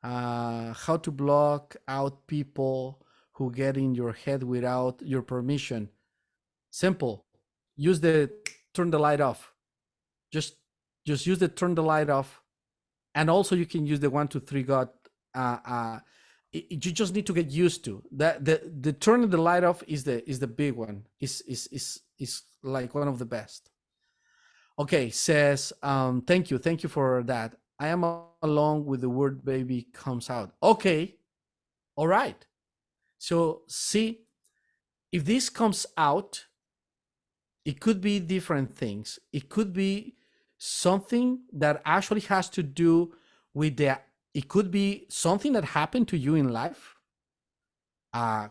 How to block out people who get in your head without your permission. Simple. Use the turn the light off. Just use the turn the light off, and also you can use the 1 2 3 God. You just need to get used to that. The turning the light off is the big one. Is like one of the best. Okay, says thank you for that. I am along with the word baby comes out. Okay, all right. So see, if this comes out, it could be different things. It could be something that actually has to do with it could be something that happened to you in life.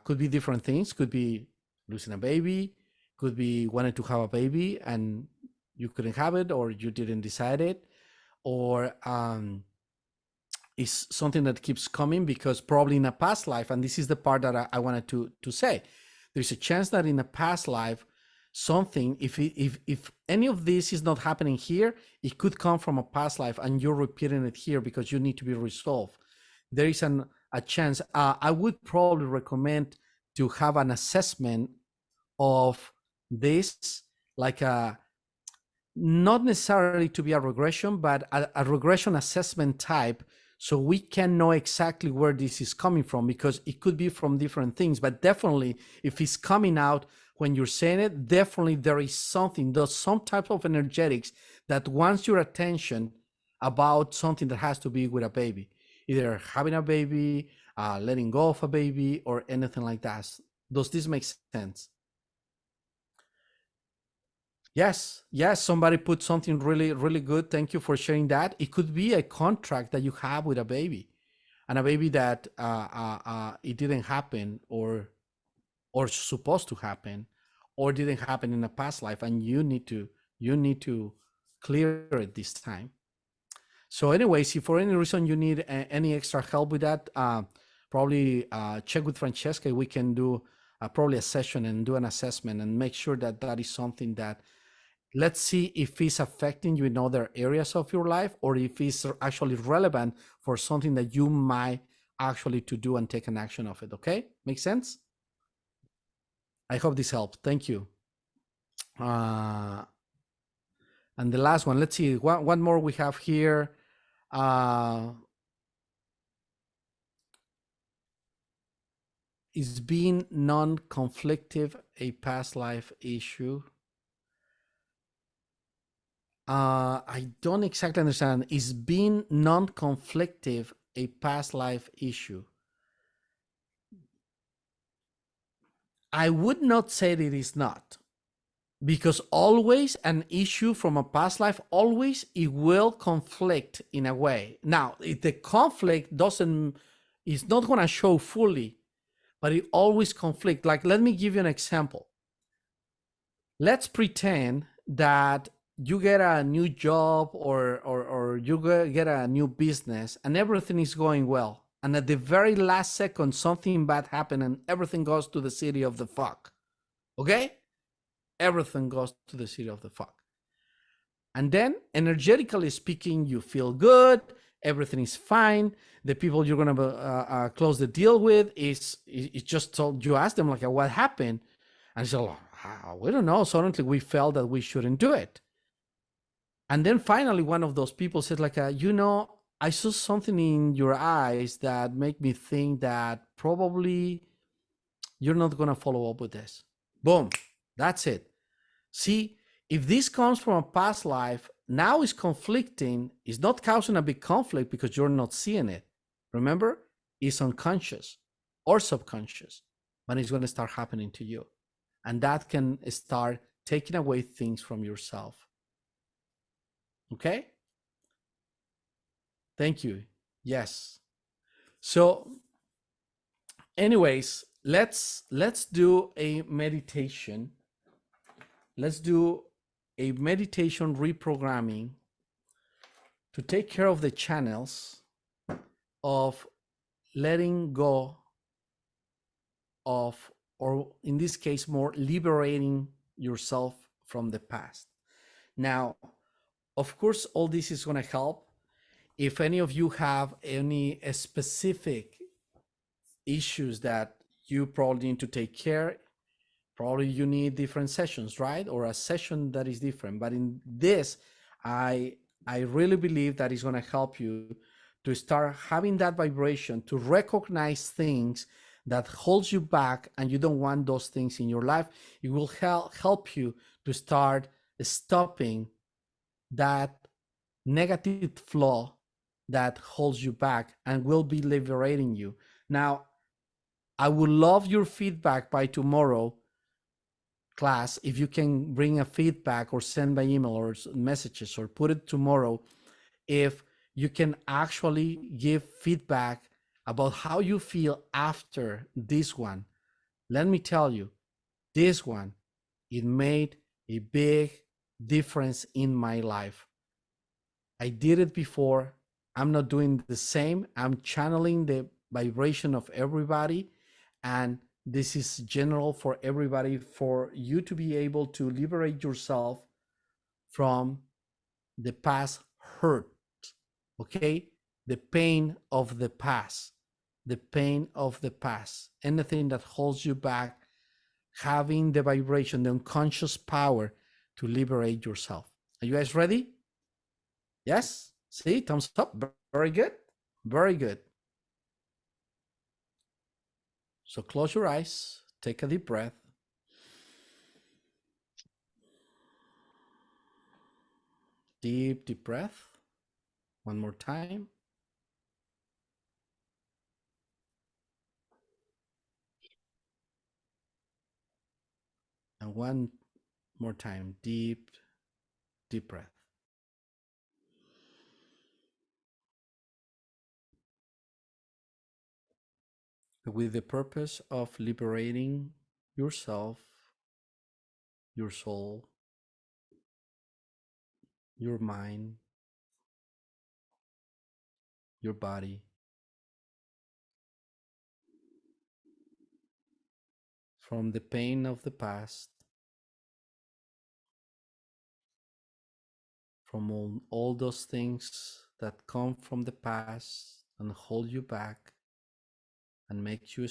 Could be different things. Could be losing a baby. Could be wanting to have a baby and you couldn't have it, or you didn't decide it, or is something that keeps coming because probably in a past life, and this is the part that I wanted to say, there's a chance that in a past life, something, if any of this is not happening here, it could come from a past life and you're repeating it here because you need to be resolved. There is a chance. I would probably recommend to have an assessment of this, like not necessarily to be a regression, but a regression assessment type, so we can know exactly where this is coming from, because it could be from different things. But definitely, if it's coming out when you're saying it, definitely there is something, there's some type of energetics that wants your attention about something that has to be with a baby, either having a baby, letting go of a baby, or anything like that. Does this make sense? Yes, somebody put something really, really good. Thank you for sharing that. It could be a contract that you have with a baby, and a baby that it didn't happen, or supposed to happen, or didn't happen in a past life, and you need to clear it this time. So, anyways, if for any reason you need any extra help with that, probably check with Francesca. We can do probably a session and do an assessment and make sure that that is something that, let's see if it's affecting you in other areas of your life, or if it's actually relevant for something that you might actually to do and take an action of it. Okay, make sense? I hope this helped. Thank you. And the last one, let's see, one more we have here. Is being non-conflictive a past life issue? I don't exactly understand. Is being non-conflictive a past life issue? I would not say that it is not, because always an issue from a past life, always it will conflict in a way. Now, if the conflict doesn't, is not going to show fully, but it always conflict. Like, let me give you an example. Let's pretend that you get a new job, or you get a new business and everything is going well. And at the very last second, something bad happened and everything goes to the city of the fuck. Okay? Everything goes to the city of the fuck. And then, energetically speaking, you feel good, everything is fine. The people you're going to close the deal with is just told, you ask them, like, what happened? And so, we don't know. Suddenly we felt that we shouldn't do it. And then finally, one of those people said, like, I saw something in your eyes that make me think that probably you're not going to follow up with this. Boom. That's it. See, if this comes from a past life, now it's conflicting, it's not causing a big conflict because you're not seeing it. Remember, it's unconscious or subconscious, but it's going to start happening to you. And that can start taking away things from yourself. Okay? Thank you. Yes. So, anyways, let's do a meditation. Let's do a meditation reprogramming to take care of the channels of letting go of, or in this case, more liberating yourself from the past. Now, of course, all this is going to help. If any of you have any specific issues that you probably need to take care, probably you need different sessions, right? Or a session that is different. But in this, I really believe that is going to help you to start having that vibration, to recognize things that holds you back and you don't want those things in your life. It will help you to start stopping that negative flow that holds you back and will be liberating you. Now, I would love your feedback by tomorrow, class. If you can bring a feedback or send by email or messages or put it tomorrow, if you can actually give feedback about how you feel after this one. Let me tell you, this one, it made a big difference in my life. I did it before. I'm not doing the same. I'm channeling the vibration of everybody. And this is general for everybody, for you to be able to liberate yourself from the past hurt. Okay? The pain of the past. The pain of the past. Anything that holds you back, having the vibration, the unconscious power to liberate yourself. Are you guys ready? Yes? See, thumbs up. Very good. Very good. So close your eyes, take a deep breath. Deep, deep breath. One more time. And one more time. Deep, deep breath. With the purpose of liberating yourself, your soul, your mind, your body, from the pain of the past, from all those things that come from the past and hold you back and make you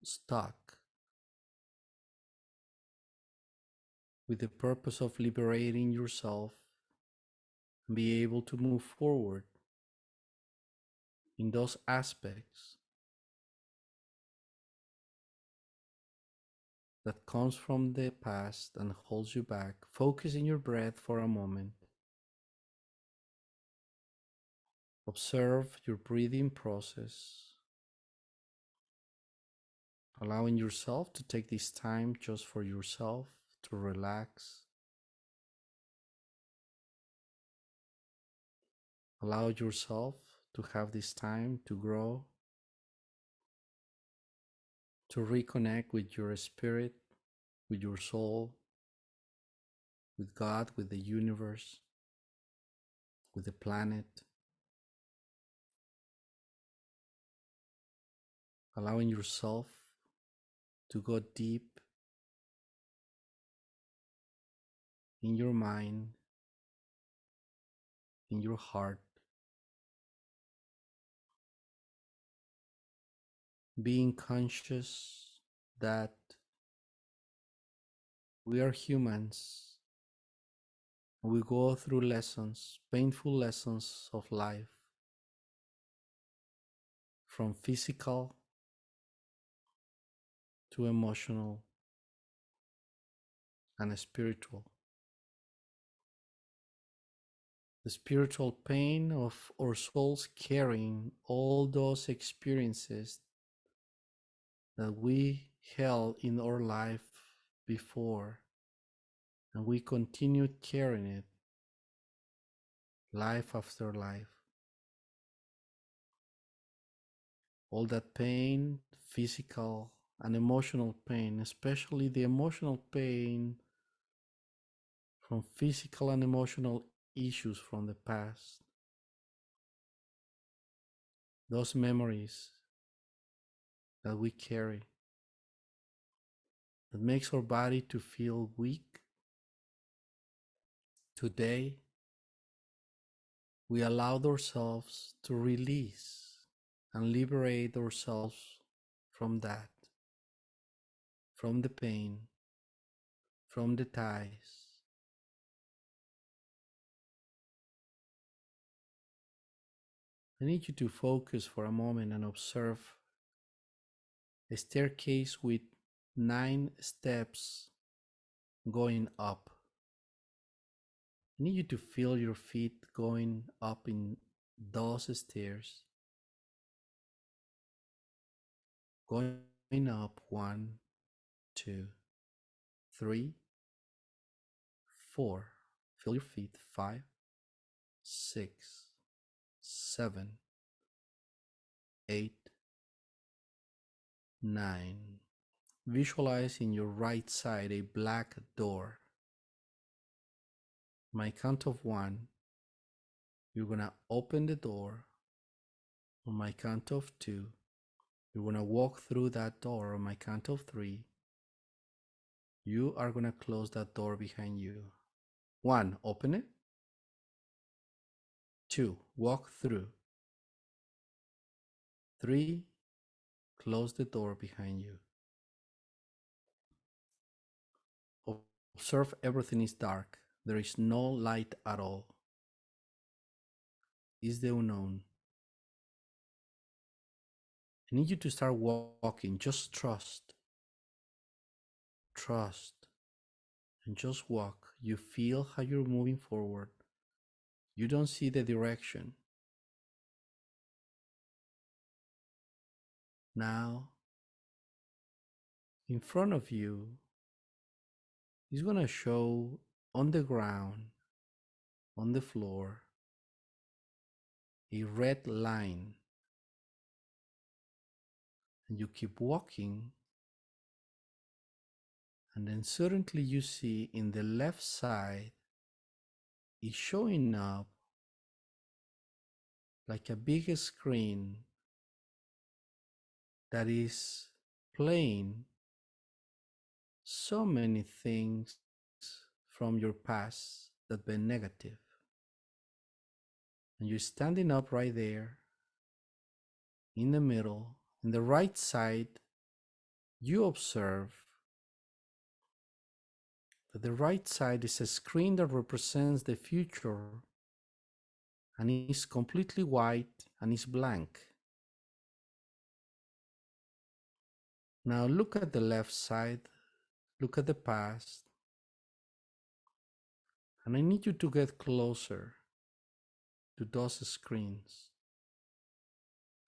stuck, with the purpose of liberating yourself and be able to move forward in those aspects that comes from the past and holds you back. Focus in your breath for a moment. Observe your breathing process, allowing yourself to take this time just for yourself to relax. Allow yourself to have this time to grow, to reconnect with your spirit, with your soul, with God, with the universe, with the planet. Allowing yourself to go deep in your mind, in your heart, being conscious that we are humans. We go through lessons, painful lessons of life, from physical to emotional and spiritual. The spiritual pain of our souls carrying all those experiences that we held in our life before, and we continued carrying it life after life. All that pain, physical and emotional pain, especially the emotional pain from physical and emotional issues from the past. Those memories that we carry that makes our body to feel weak. Today, we allowed ourselves to release and liberate ourselves from that, from the pain, from the ties. I need you to focus for a moment and observe a staircase with 9 steps going up. I need you to feel your feet going up in those stairs. Going up 1, 2, 3, 4. Feel your feet 5, 6, 7, 8, 9. Visualize in your right side a black door. My count of 1, you're gonna open the door. On my count of 2, you're gonna walk through that door. On my count of 3, you are gonna close that door behind you. 1, open it. 2, walk through. 3, close the door behind you. Observe everything is dark. There is no light at all. Is the unknown. I need you to start walking. Just trust. Trust. And just walk. You feel how you're moving forward. You don't see the direction. Now, in front of you is going to show on the ground, on the floor, a red line. And you keep walking, and then suddenly you see in the left side is showing up like a big screen that is playing so many things from your past that been negative. And you're standing up right there in the middle, in the right side, you observe that the right side is a screen that represents the future and is completely white and is blank. Now look at the left side, look at the past, and I need you to get closer to those screens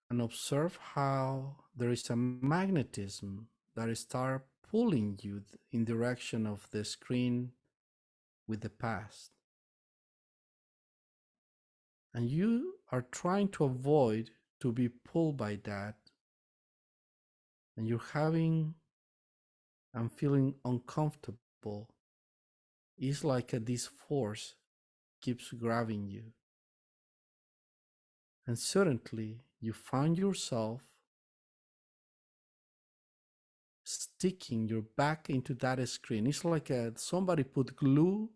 and observe how there is a magnetism that starts pulling you in direction of the screen with the past. And you are trying to avoid to be pulled by that, and you're having and feeling uncomfortable. It's like this force keeps grabbing you. And suddenly you find yourself sticking your back into that screen. It's like somebody put glue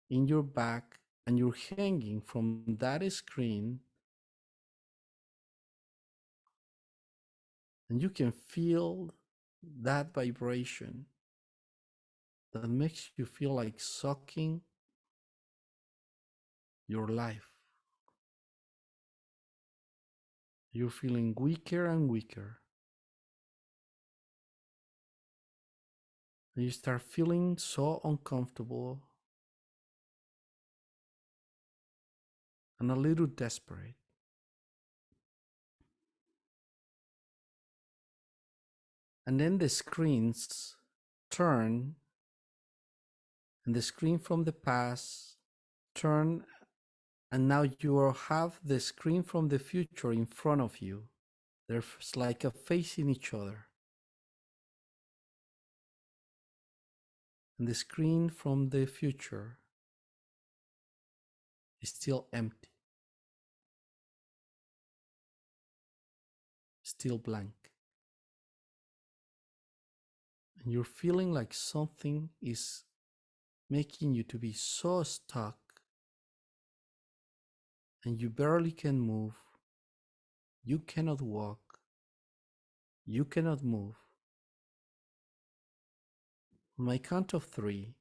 in your back and you're hanging from that screen, and you can feel that vibration that makes you feel like sucking your life. You're feeling weaker and weaker. And you start feeling so uncomfortable and a little desperate. And then the screens turn, and the screen from the past turn, and now you have the screen from the future in front of you. They're like facing each other. And the screen from the future is still empty, still blank. And you're feeling like something is making you to be so stuck, and you barely can move. You cannot walk. You cannot move. On my count of 3,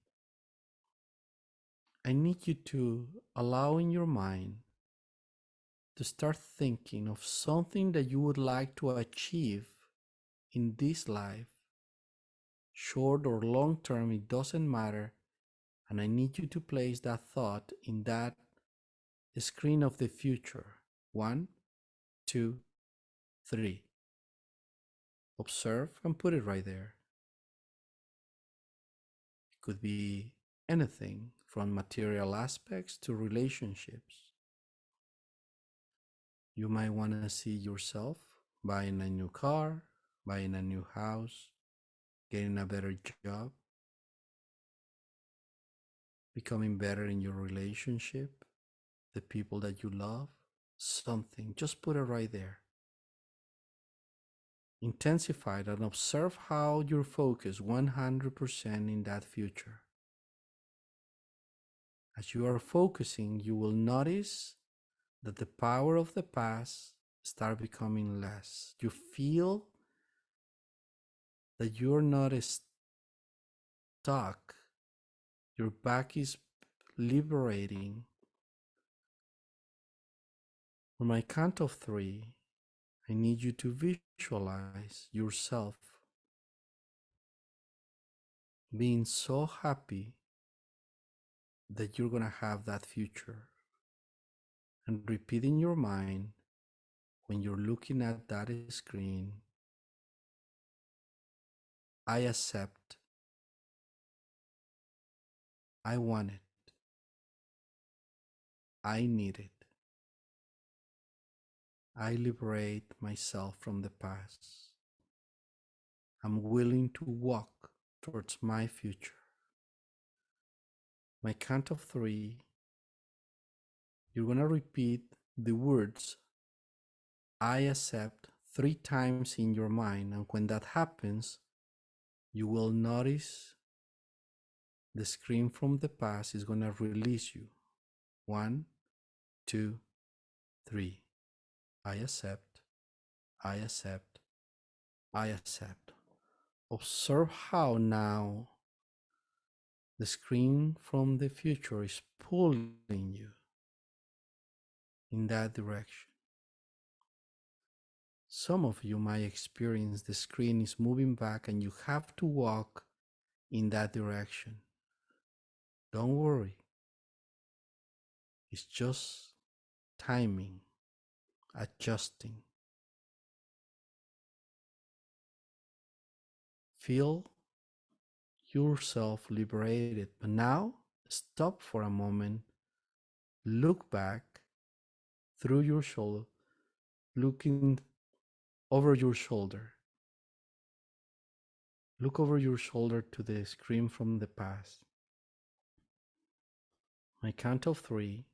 I need you to allow in your mind to start thinking of something that you would like to achieve in this life, short or long term, it doesn't matter. And I need you to place that thought in that screen of the future. 1, 2, 3. Observe and put it right there. It could be anything from material aspects to relationships. You might want to see yourself buying a new car, buying a new house, getting a better job, becoming better in your relationship, the people that you love, something. Just put it right there. Intensify it and observe how you're focused 100% in that future. As you are focusing, you will notice that the power of the past start becoming less. You feel that you're not stuck. Your back is liberating. On my count of 3, I need you to visualize yourself being so happy that you're going to have that future. And repeat in your mind, when you're looking at that screen, I accept, I want it, I need it, I liberate myself from the past. I'm willing to walk towards my future. My count of 3, you're going to repeat the words I accept 3 times in your mind. And when that happens, you will notice the screen from the past is going to release you. 1, 2, 3. I accept, I accept, I accept. Observe how now the screen from the future is pulling you in that direction. Some of you might experience the screen is moving back and you have to walk in that direction. Don't worry. It's just timing, adjusting. Feel yourself liberated. But now, stop for a moment. Look back through your shoulder, looking over your shoulder. Look over your shoulder to the screen from the past. My count of 3,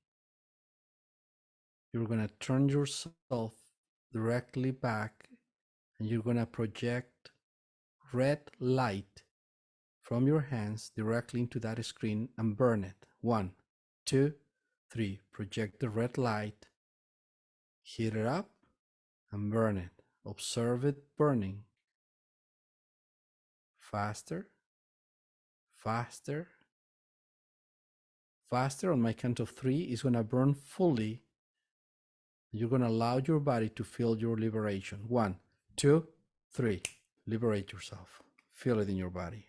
you're going to turn yourself directly back and you're going to project red light from your hands directly into that screen and burn it. 1, 2, 3. Project the red light, heat it up, and burn it. Observe it burning. Faster, faster, faster. On my count of 3, it's going to burn fully. You're going to allow your body to feel your liberation. 1, 2, 3. Liberate yourself. Feel it in your body.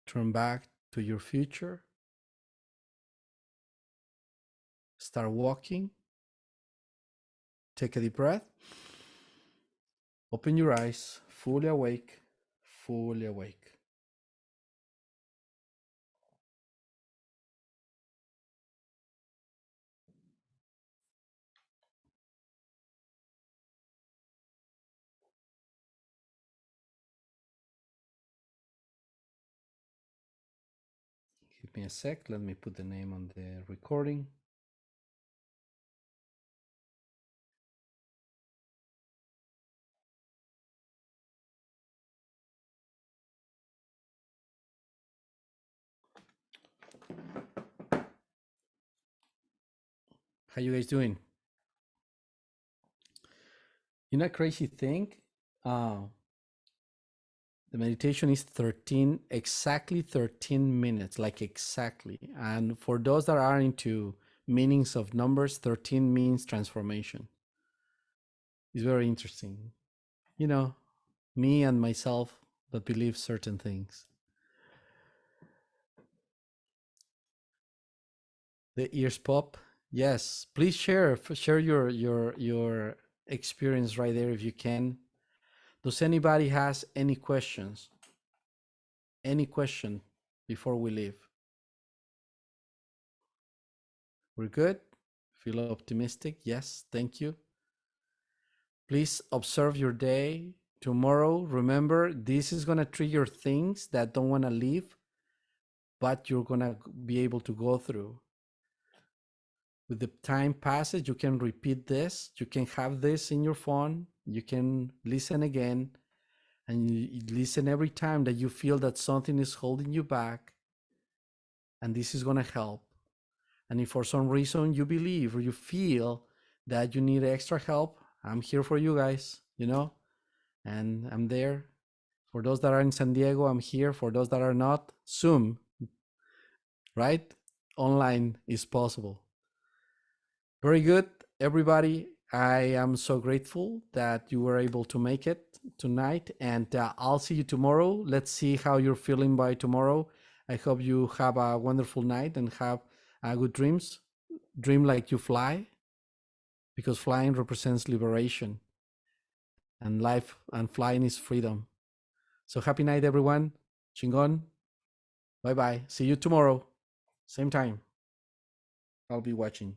Turn back to your future. Start walking. Take a deep breath. Open your eyes, fully awake, fully awake. Give me a sec. Let me put the name on the recording. How you guys doing? You know, crazy thing. The meditation is exactly 13 minutes, like exactly. And for those that are into meanings of numbers, 13 means transformation. It's very interesting. You know, me and myself that believe certain things. The ears pop. Yes, please share your experience right there if you can. Does anybody has any questions? Any question before we leave? We're good? Feel optimistic? Yes, thank you. Please observe your day. Tomorrow, remember, this is gonna trigger things that don't wanna leave, but you're gonna be able to go through. With the time passes, you can repeat this. You can have this in your phone. You can listen again, and you listen every time that you feel that something is holding you back, and this is going to help. And if for some reason you believe or you feel that you need extra help, I'm here for you guys, you know, and I'm there. For those that are in San Diego, I'm here. For those that are not, Zoom, right? Online is possible. Very good, everybody. I am so grateful that you were able to make it tonight, and I'll see you tomorrow. Let's see how you're feeling by tomorrow. I hope you have a wonderful night and have good dreams. Dream like you fly, because flying represents liberation, and life and flying is freedom. So happy night, everyone. Chingon. Bye-bye. See you tomorrow. Same time. I'll be watching.